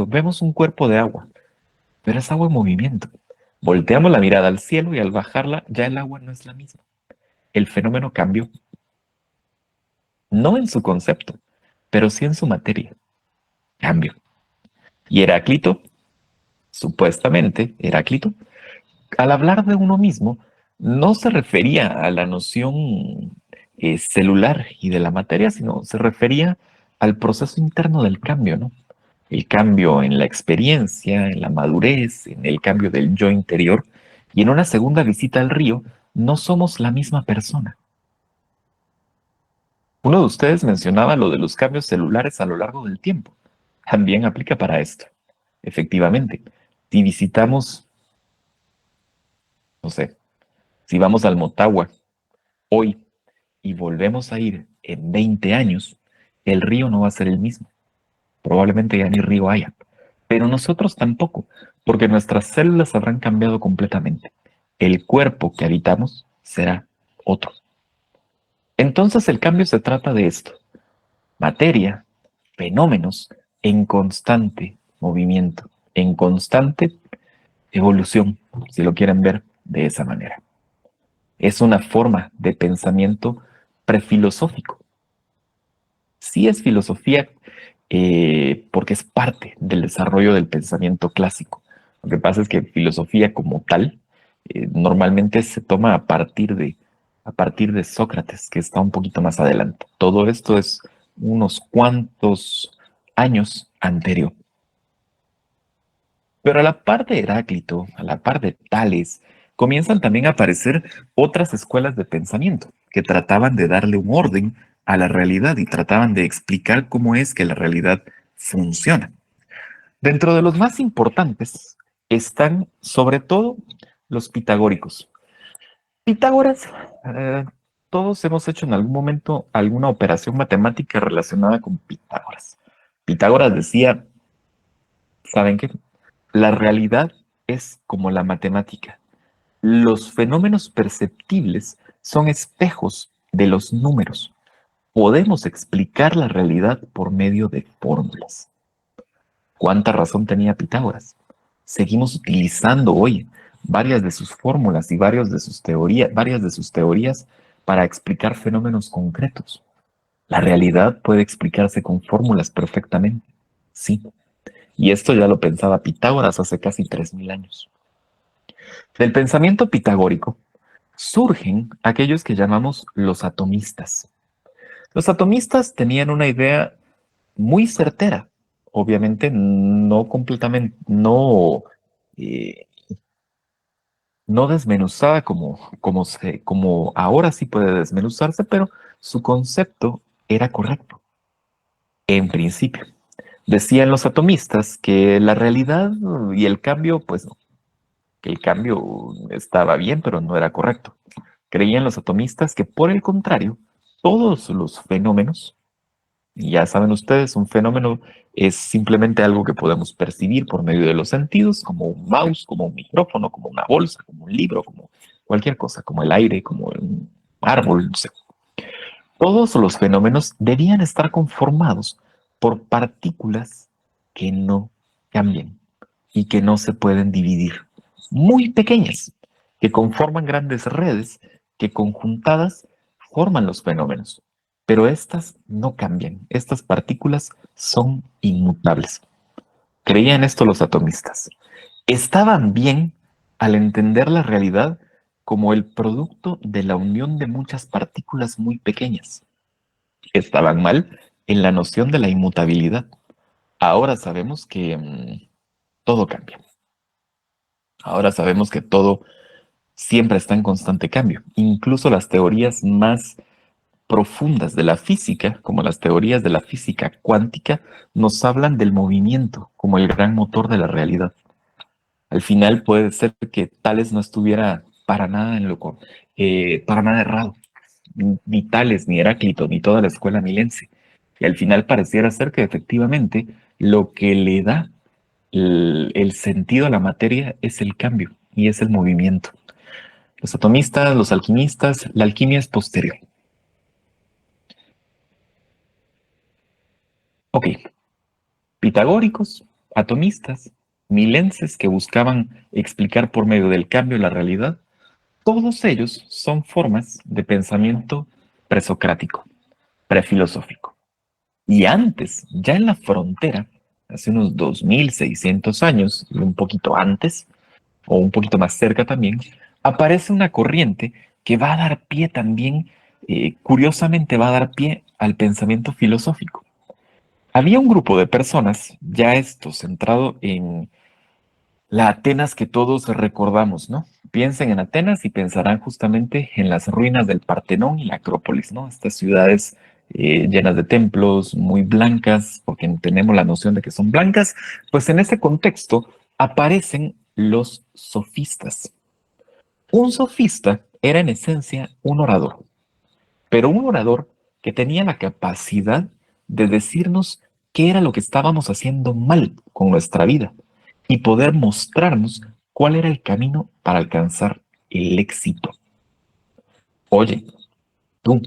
vemos un cuerpo de agua, pero es agua en movimiento. Volteamos la mirada al cielo y al bajarla, ya el agua no es la misma. El fenómeno cambió, no en su concepto, pero sí en su materia. Cambio. Y Heráclito, supuestamente, Heráclito, al hablar de uno mismo, no se refería a la noción celular y de la materia, sino se refería al proceso interno del cambio, ¿no? El cambio en la experiencia, en la madurez, en el cambio del yo interior. Y en una segunda visita al río, no somos la misma persona. Uno de ustedes mencionaba lo de los cambios celulares a lo largo del tiempo. También aplica para esto. Efectivamente, si visitamos, no sé, si vamos al Motagua hoy y volvemos a ir en 20 años, el río no va a ser el mismo. Probablemente ya ni río haya. Pero nosotros tampoco, porque nuestras células habrán cambiado completamente. El cuerpo que habitamos será otro. Entonces el cambio se trata de esto: materia, fenómenos en constante movimiento, en constante evolución, si lo quieren ver de esa manera. Es una forma de pensamiento prefilosófico. Sí es filosofía porque es parte del desarrollo del pensamiento clásico. Lo que pasa es que filosofía como tal normalmente se toma a partir de Sócrates, que está un poquito más adelante. Todo esto es unos cuantos años anterior. Pero a la par de Heráclito, a la par de Tales, comienzan también a aparecer otras escuelas de pensamiento que trataban de darle un orden a la realidad y trataban de explicar cómo es que la realidad funciona. Dentro de los más importantes están sobre todo los pitagóricos. Pitágoras, eh, todos hemos hecho en algún momento alguna operación matemática relacionada con Pitágoras. Pitágoras decía, ¿saben qué? La realidad es como la matemática. Los fenómenos perceptibles son espejos de los números. Podemos explicar la realidad por medio de fórmulas. ¿Cuánta razón tenía Pitágoras? Seguimos utilizando hoy varias de sus fórmulas y varias de sus teorías para explicar fenómenos concretos. La realidad puede explicarse con fórmulas perfectamente. Sí. Y esto ya lo pensaba Pitágoras hace casi 3000 años. Del pensamiento pitagórico surgen aquellos que llamamos los atomistas. Los atomistas tenían una idea muy certera, obviamente no completamente, eh, no desmenuzada como ahora sí puede desmenuzarse, pero su concepto era correcto, en principio. Decían los atomistas que la realidad y el cambio, pues no, que el cambio estaba bien, pero no era correcto, Creían los atomistas que, por el contrario, todos los fenómenos, y ya saben ustedes, un fenómeno es simplemente algo que podemos percibir por medio de los sentidos, como un mouse, como un micrófono, como una bolsa, como un libro, como cualquier cosa, como el aire, como un árbol, no sé. Todos los fenómenos debían estar conformados por partículas que no cambian y que no se pueden dividir, muy pequeñas, que conforman grandes redes que conjuntadas forman los fenómenos. Pero estas no cambian, estas partículas son inmutables. Creían esto los atomistas. Estaban bien al entender la realidad como el producto de la unión de muchas partículas muy pequeñas. Estaban mal en la noción de la inmutabilidad. Ahora sabemos que todo cambia. Ahora sabemos que todo siempre está en constante cambio. Incluso las teorías más profundas de la física, como las teorías de la física cuántica, nos hablan del movimiento como el gran motor de la realidad. Al final puede ser que Tales no estuviera para nada para nada errado, ni Tales, ni Heráclito, ni toda la escuela milense. Y al final pareciera ser que efectivamente lo que le da el sentido a la materia es el cambio y es el movimiento. Los atomistas, los alquimistas, la alquimia es posterior. Ok, pitagóricos, atomistas, milenses que buscaban explicar por medio del cambio la realidad, todos ellos son formas de pensamiento presocrático, prefilosófico. Y antes, ya en la frontera, hace unos 2600 años y un poquito antes, o un poquito más cerca también, aparece una corriente que va a dar pie también, curiosamente va a dar pie al pensamiento filosófico. Había un grupo de personas, ya esto centrado en la Atenas que todos recordamos, ¿no? Piensen en Atenas y pensarán justamente en las ruinas del Partenón y la Acrópolis, ¿no? Estas ciudades llenas de templos, muy blancas, porque tenemos la noción de que son blancas, pues en ese contexto aparecen los sofistas. Un sofista era en esencia un orador, pero un orador que tenía la capacidad de decirnos qué era lo que estábamos haciendo mal con nuestra vida y poder mostrarnos cuál era el camino para alcanzar el éxito. Oye, tú,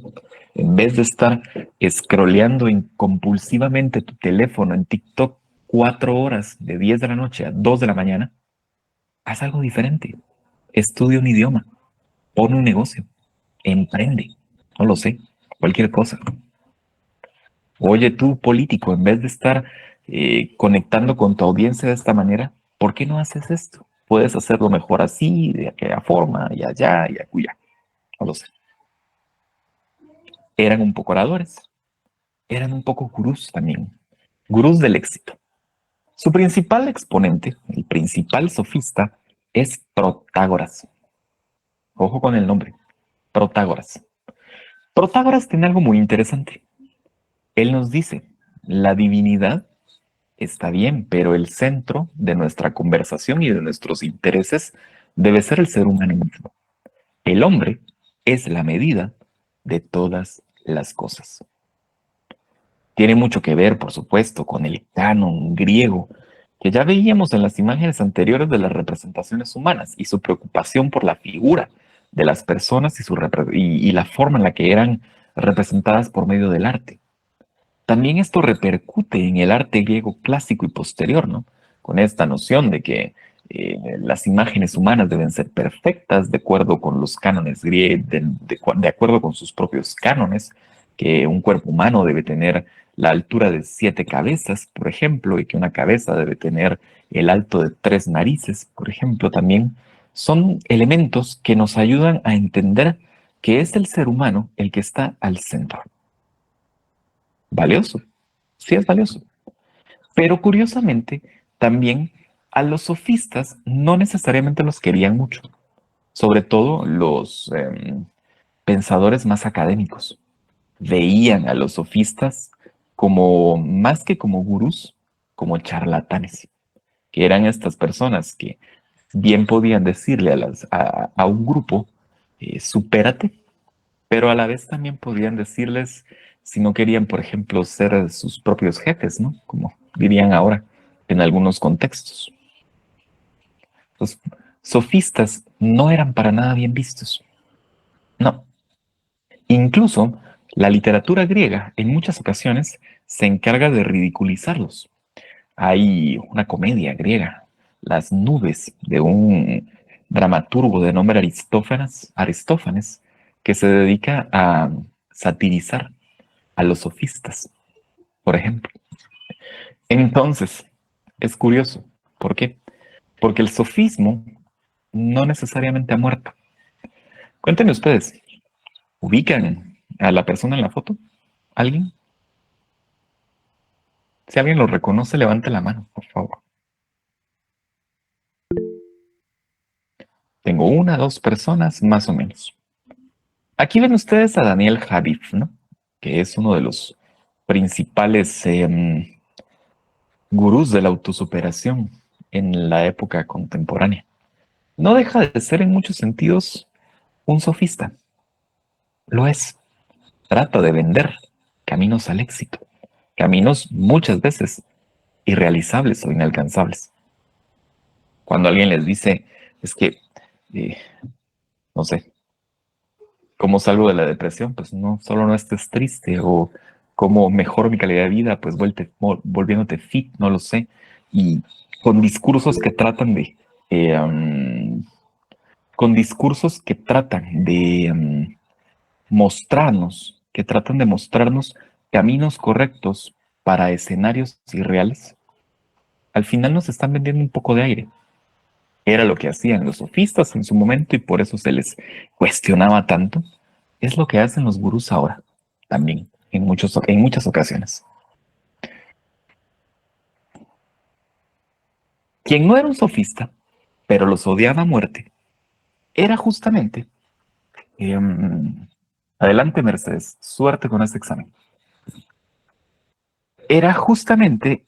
en vez de estar scrolleando compulsivamente tu teléfono en TikTok 4 horas de 10 de la noche a 2 de la mañana, haz algo diferente. Estudia un idioma, pon un negocio, emprende, no lo sé, cualquier cosa. Oye, tú político, en vez de estar conectando con tu audiencia de esta manera, ¿por qué no haces esto? Puedes hacerlo mejor así, de aquella forma, y allá, y acullá. No lo sé. Eran un poco oradores, eran un poco gurús también, gurús del éxito. Su principal exponente, el principal sofista, es Protágoras. Ojo con el nombre, Protágoras. Protágoras tiene algo muy interesante. Él nos dice, la divinidad está bien, pero el centro de nuestra conversación y de nuestros intereses debe ser el ser humano mismo. El hombre es la medida de todas las cosas. Tiene mucho que ver, por supuesto, con el canon griego, que ya veíamos en las imágenes anteriores de las representaciones humanas y su preocupación por la figura de las personas y la forma en la que eran representadas por medio del arte. También esto repercute en el arte griego clásico y posterior, ¿no? Con esta noción de que las imágenes humanas deben ser perfectas de acuerdo con los cánones griegos, de acuerdo con sus propios cánones, que un cuerpo humano debe tener la altura de 7 cabezas, por ejemplo, y que una cabeza debe tener el alto de 3 narices, por ejemplo, también son elementos que nos ayudan a entender que es el ser humano el que está al centro. Valioso, sí es valioso. Pero curiosamente, también a los sofistas no necesariamente los querían mucho, sobre todo los pensadores más académicos. Veían a los sofistas como, más que como gurús, como charlatanes, que eran estas personas que bien podían decirle a un grupo supérate, pero a la vez también podrían decirles si no querían, por ejemplo, ser sus propios jefes, ¿no? Como dirían ahora en algunos contextos. Los sofistas no eran para nada bien vistos. No. Incluso la literatura griega en muchas ocasiones se encarga de ridiculizarlos. Hay una comedia griega, Las nubes, de un dramaturgo de nombre Aristófanes, que se dedica a satirizar a los sofistas, por ejemplo. Entonces, es curioso. ¿Por qué? Porque el sofismo no necesariamente ha muerto. Cuéntenme ustedes, ¿ubican a la persona en la foto? ¿Alguien? Si alguien lo reconoce, levante la mano, por favor. Tengo una, dos personas, más o menos. Aquí ven ustedes a Daniel Javif, ¿no? Que es uno de los principales gurús de la autosuperación en la época contemporánea. No deja de ser en muchos sentidos un sofista. Lo es. Trata de vender caminos al éxito. Caminos muchas veces irrealizables o inalcanzables. Cuando alguien les dice, es que, eh, no sé, ¿cómo salgo de la depresión? Pues no, solo no estés triste, o cómo mejoro mi calidad de vida, pues volviéndote fit, no lo sé. Y con discursos que tratan de, eh, um, con discursos que tratan de mostrarnos caminos correctos para escenarios irreales, al final nos están vendiendo un poco de aire. Era lo que hacían los sofistas en su momento y por eso se les cuestionaba tanto. Es lo que hacen los gurús ahora, también, en muchas ocasiones. Quien no era un sofista, pero los odiaba a muerte, era justamente... adelante, Mercedes, suerte con este examen. Era justamente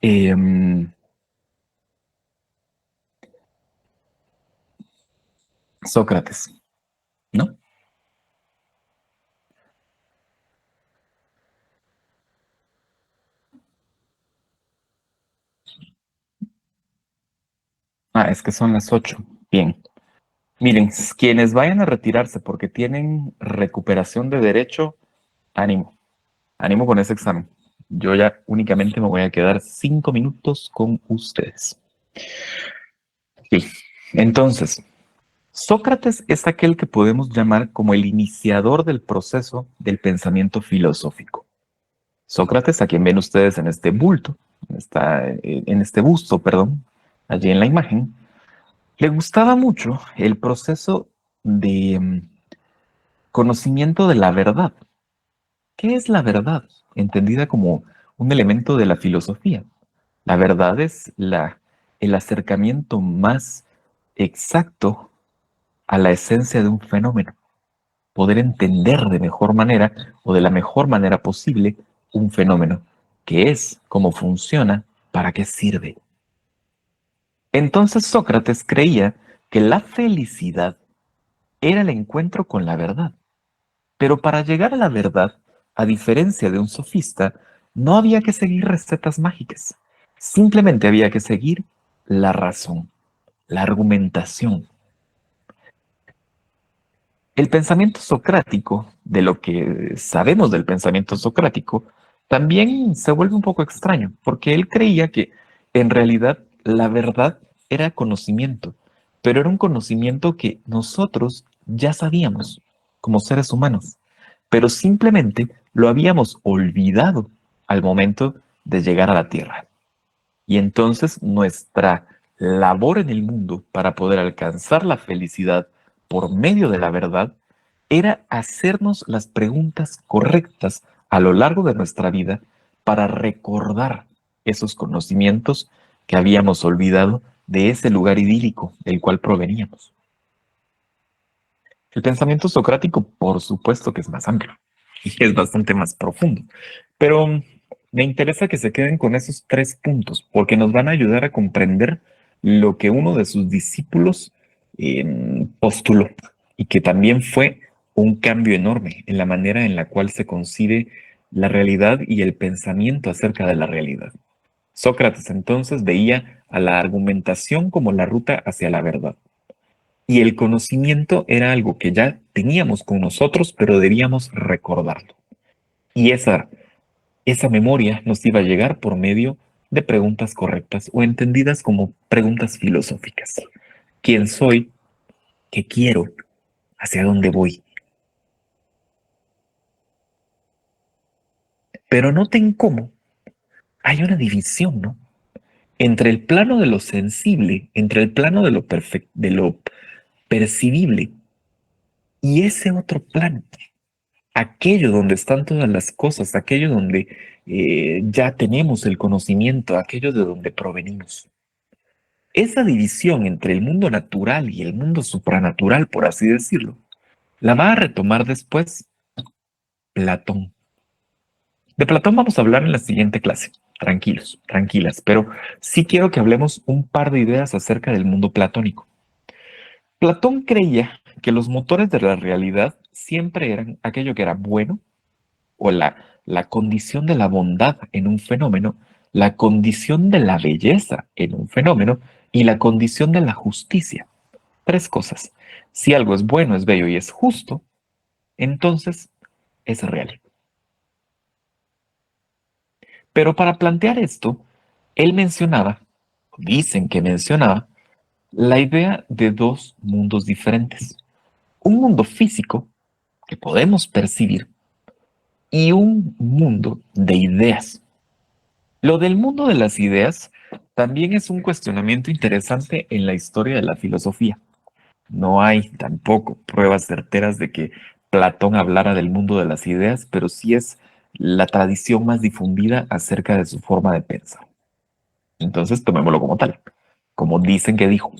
Sócrates, ¿no? Ah, es que son las 8. Bien. Miren, quienes vayan a retirarse porque tienen recuperación de derecho, ánimo. Ánimo con ese examen. Yo ya únicamente me voy a quedar 5 minutos con ustedes. Sí. Entonces, Sócrates es aquel que podemos llamar como el iniciador del proceso del pensamiento filosófico. Sócrates, a quien ven ustedes en este bulto, en este busto, perdón, allí en la imagen, le gustaba mucho el proceso de conocimiento de la verdad. ¿Qué es la verdad? Entendida como un elemento de la filosofía. La verdad es el acercamiento más exacto a la esencia de un fenómeno. Poder entender de mejor manera o de la mejor manera posible un fenómeno. ¿Qué es? ¿Cómo funciona? ¿Para qué sirve? Entonces Sócrates creía que la felicidad era el encuentro con la verdad. Pero para llegar a la verdad, a diferencia de un sofista, no había que seguir recetas mágicas. Simplemente había que seguir la razón, la argumentación. El pensamiento socrático, de lo que sabemos del pensamiento socrático, también se vuelve un poco extraño, porque él creía que en realidad la verdad era conocimiento, pero era un conocimiento que nosotros ya sabíamos como seres humanos, pero simplemente lo habíamos olvidado al momento de llegar a la Tierra. Y entonces nuestra labor en el mundo para poder alcanzar la felicidad por medio de la verdad era hacernos las preguntas correctas a lo largo de nuestra vida para recordar esos conocimientos que habíamos olvidado de ese lugar idílico del cual proveníamos. El pensamiento socrático, por supuesto que es más amplio y es bastante más profundo, pero me interesa que se queden con esos 3 puntos porque nos van a ayudar a comprender lo que uno de sus discípulos postuló. y que también fue un cambio enorme en la manera en la cual se concibe la realidad y el pensamiento acerca de la realidad. Sócrates entonces veía a la argumentación como la ruta hacia la verdad. Y el conocimiento era algo que ya teníamos con nosotros, pero debíamos recordarlo. Y esa memoria nos iba a llegar por medio de preguntas correctas o entendidas como preguntas filosóficas. ¿Quién soy? ¿Qué quiero? ¿Hacia dónde voy? Pero noten cómo hay una división, ¿no? Entre el plano de lo sensible, entre el plano de lo de lo percibible y ese otro plano, aquello donde están todas las cosas, aquello donde ya tenemos el conocimiento, aquello de donde provenimos. Esa división entre el mundo natural y el mundo supranatural, por así decirlo, la va a retomar después Platón. De Platón vamos a hablar en la siguiente clase. Tranquilos, tranquilas, pero sí quiero que hablemos un par de ideas acerca del mundo platónico. Platón creía que los motores de la realidad siempre eran aquello que era bueno o la condición de la bondad en un fenómeno, la condición de la belleza en un fenómeno y la condición de la justicia. Tres cosas. Si algo es bueno, es bello y es justo, entonces es real. Pero para plantear esto, él mencionaba, dicen que mencionaba, la idea de dos mundos diferentes. Un mundo físico que podemos percibir y un mundo de ideas. Lo del mundo de las ideas también es un cuestionamiento interesante en la historia de la filosofía. No hay tampoco pruebas certeras de que Platón hablara del mundo de las ideas, pero sí es la tradición más difundida acerca de su forma de pensar. Entonces tomémoslo como tal, como dicen que dijo.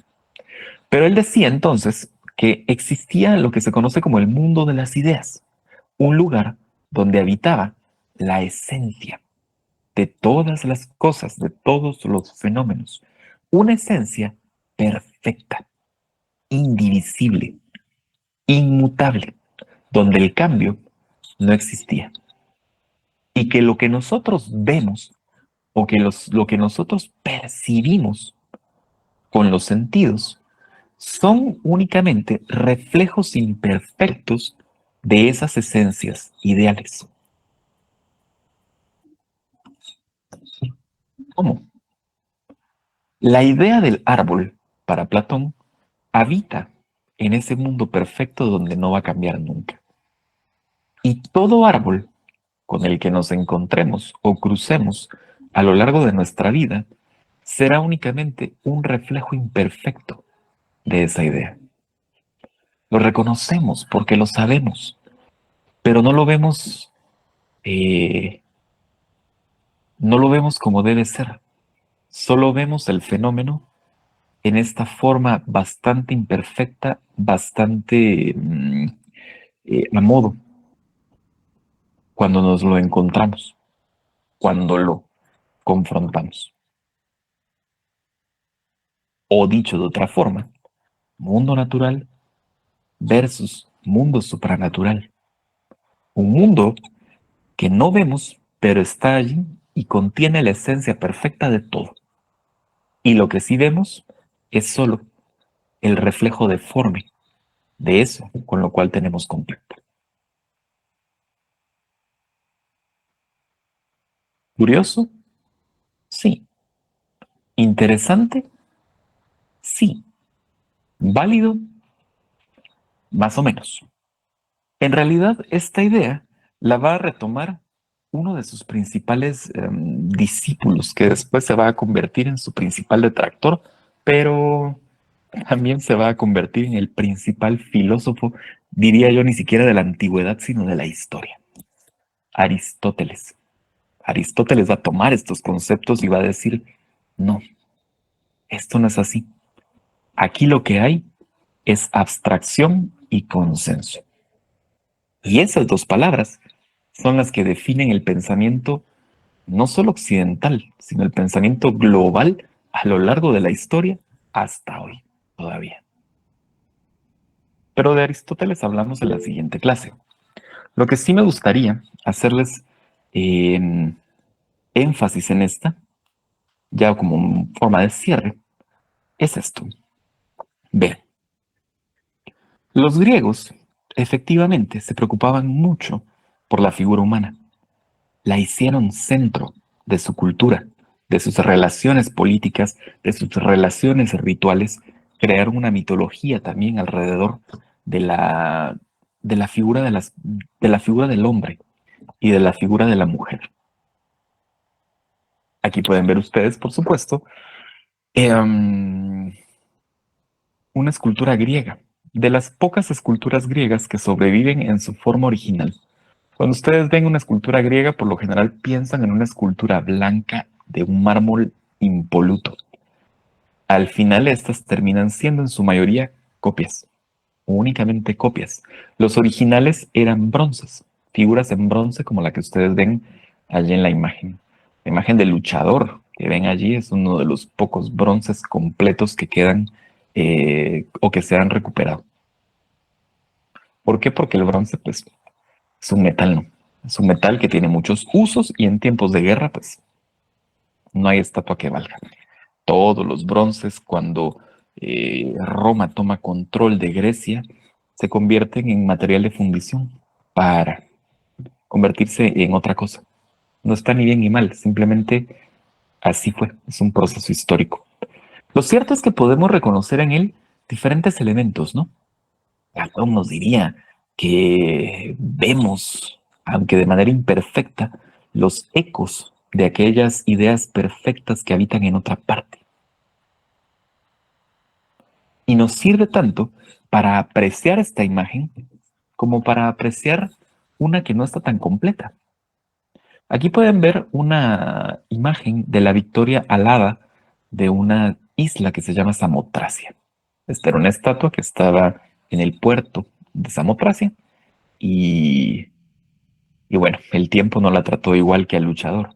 Pero él decía entonces que existía lo que se conoce como el mundo de las ideas, un lugar donde habitaba la esencia de todas las cosas, de todos los fenómenos, una esencia perfecta, indivisible, inmutable, donde el cambio no existía. Y que lo que nosotros vemos o que lo que nosotros percibimos con los sentidos son únicamente reflejos imperfectos de esas esencias ideales. ¿Cómo? La idea del árbol, para Platón, habita en ese mundo perfecto donde no va a cambiar nunca. Y todo árbol con el que nos encontremos o crucemos a lo largo de nuestra vida será únicamente un reflejo imperfecto de esa idea. Lo reconocemos porque lo sabemos, pero eh, no lo vemos como debe ser. Solo vemos el fenómeno en esta forma bastante imperfecta, bastante a modo, cuando nos lo encontramos, cuando lo confrontamos. O dicho de otra forma, mundo natural versus mundo supranatural. Un mundo que no vemos, pero está allí y contiene la esencia perfecta de todo. Y lo que sí vemos es solo el reflejo deforme de eso con lo cual tenemos contacto. ¿Curioso? Sí. ¿Interesante? Sí. ¿Válido? Más o menos. En realidad, esta idea la va a retomar uno de sus principales discípulos, que después se va a convertir en su principal detractor, pero también se va a convertir en el principal filósofo, diría yo, ni siquiera de la antigüedad, sino de la historia. Aristóteles. Aristóteles va a tomar estos conceptos y va a decir, no, esto no es así. Aquí lo que hay es abstracción y consenso. Y esas dos palabras son las que definen el pensamiento no solo occidental, sino el pensamiento global a lo largo de la historia hasta hoy todavía. pero de Aristóteles hablamos en la siguiente clase. Lo que sí me gustaría hacerles énfasis en esta, ya como forma de cierre, es esto. Vean, los griegos efectivamente se preocupaban mucho por la figura humana. La hicieron centro de su cultura, de sus relaciones políticas, de sus relaciones rituales. Crearon una mitología también alrededor de la figura de la figura del hombre y de la figura de la mujer. Aquí pueden ver ustedes, por supuesto, una escultura griega, de las pocas esculturas griegas que sobreviven en su forma original. Cuando ustedes ven una escultura griega, por lo general piensan en una escultura blanca de un mármol impoluto. Al final, estas terminan siendo en su mayoría copias, únicamente copias. Los originales eran bronces, figuras en bronce como la que ustedes ven allí en la imagen. La imagen del luchador que ven allí es uno de los pocos bronces completos que quedan o que se han recuperado. ¿Por qué? Porque el bronce, pues, es un metal, ¿no? Es un metal que tiene muchos usos y en tiempos de guerra, pues, no hay estatua que valga. Todos los bronces, cuando Roma toma control de Grecia, se convierten en material de fundición para convertirse en otra cosa. No está ni bien ni mal, simplemente así fue, es un proceso histórico. Lo cierto es que podemos reconocer en él diferentes elementos, ¿no? Platón nos diría que vemos, aunque de manera imperfecta, los ecos de aquellas ideas perfectas que habitan en otra parte. Y nos sirve tanto para apreciar esta imagen como para apreciar una que no está tan completa. Aquí pueden ver una imagen de la victoria alada de una isla que se llama Samotracia. Esta era una estatua que estaba en el puerto de Samotracia y bueno, el tiempo no la trató igual que al luchador.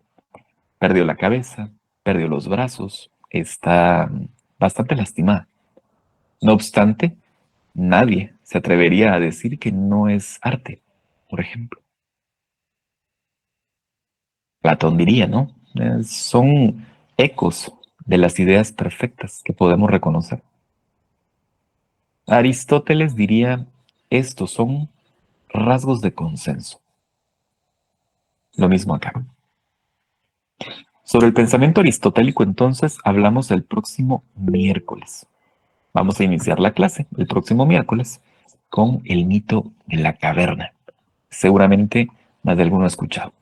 Perdió la cabeza, perdió los brazos, está bastante lastimada. No obstante, nadie se atrevería a decir que no es arte, por ejemplo. Platón diría, ¿no? Son ecos de las ideas perfectas que podemos reconocer. Aristóteles diría, estos son rasgos de consenso. Lo mismo acá. Sobre el pensamiento aristotélico, entonces, hablamos el próximo miércoles. Vamos a iniciar la clase el próximo miércoles con el mito de la caverna. Seguramente más de alguno ha escuchado.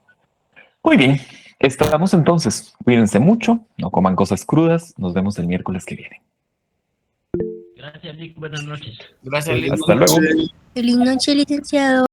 Muy bien, estamos entonces. Cuídense mucho, no coman cosas crudas. Nos vemos el miércoles que viene. Gracias, Nick. Buenas noches. Gracias, Hasta luego. Feliz noche, licenciado.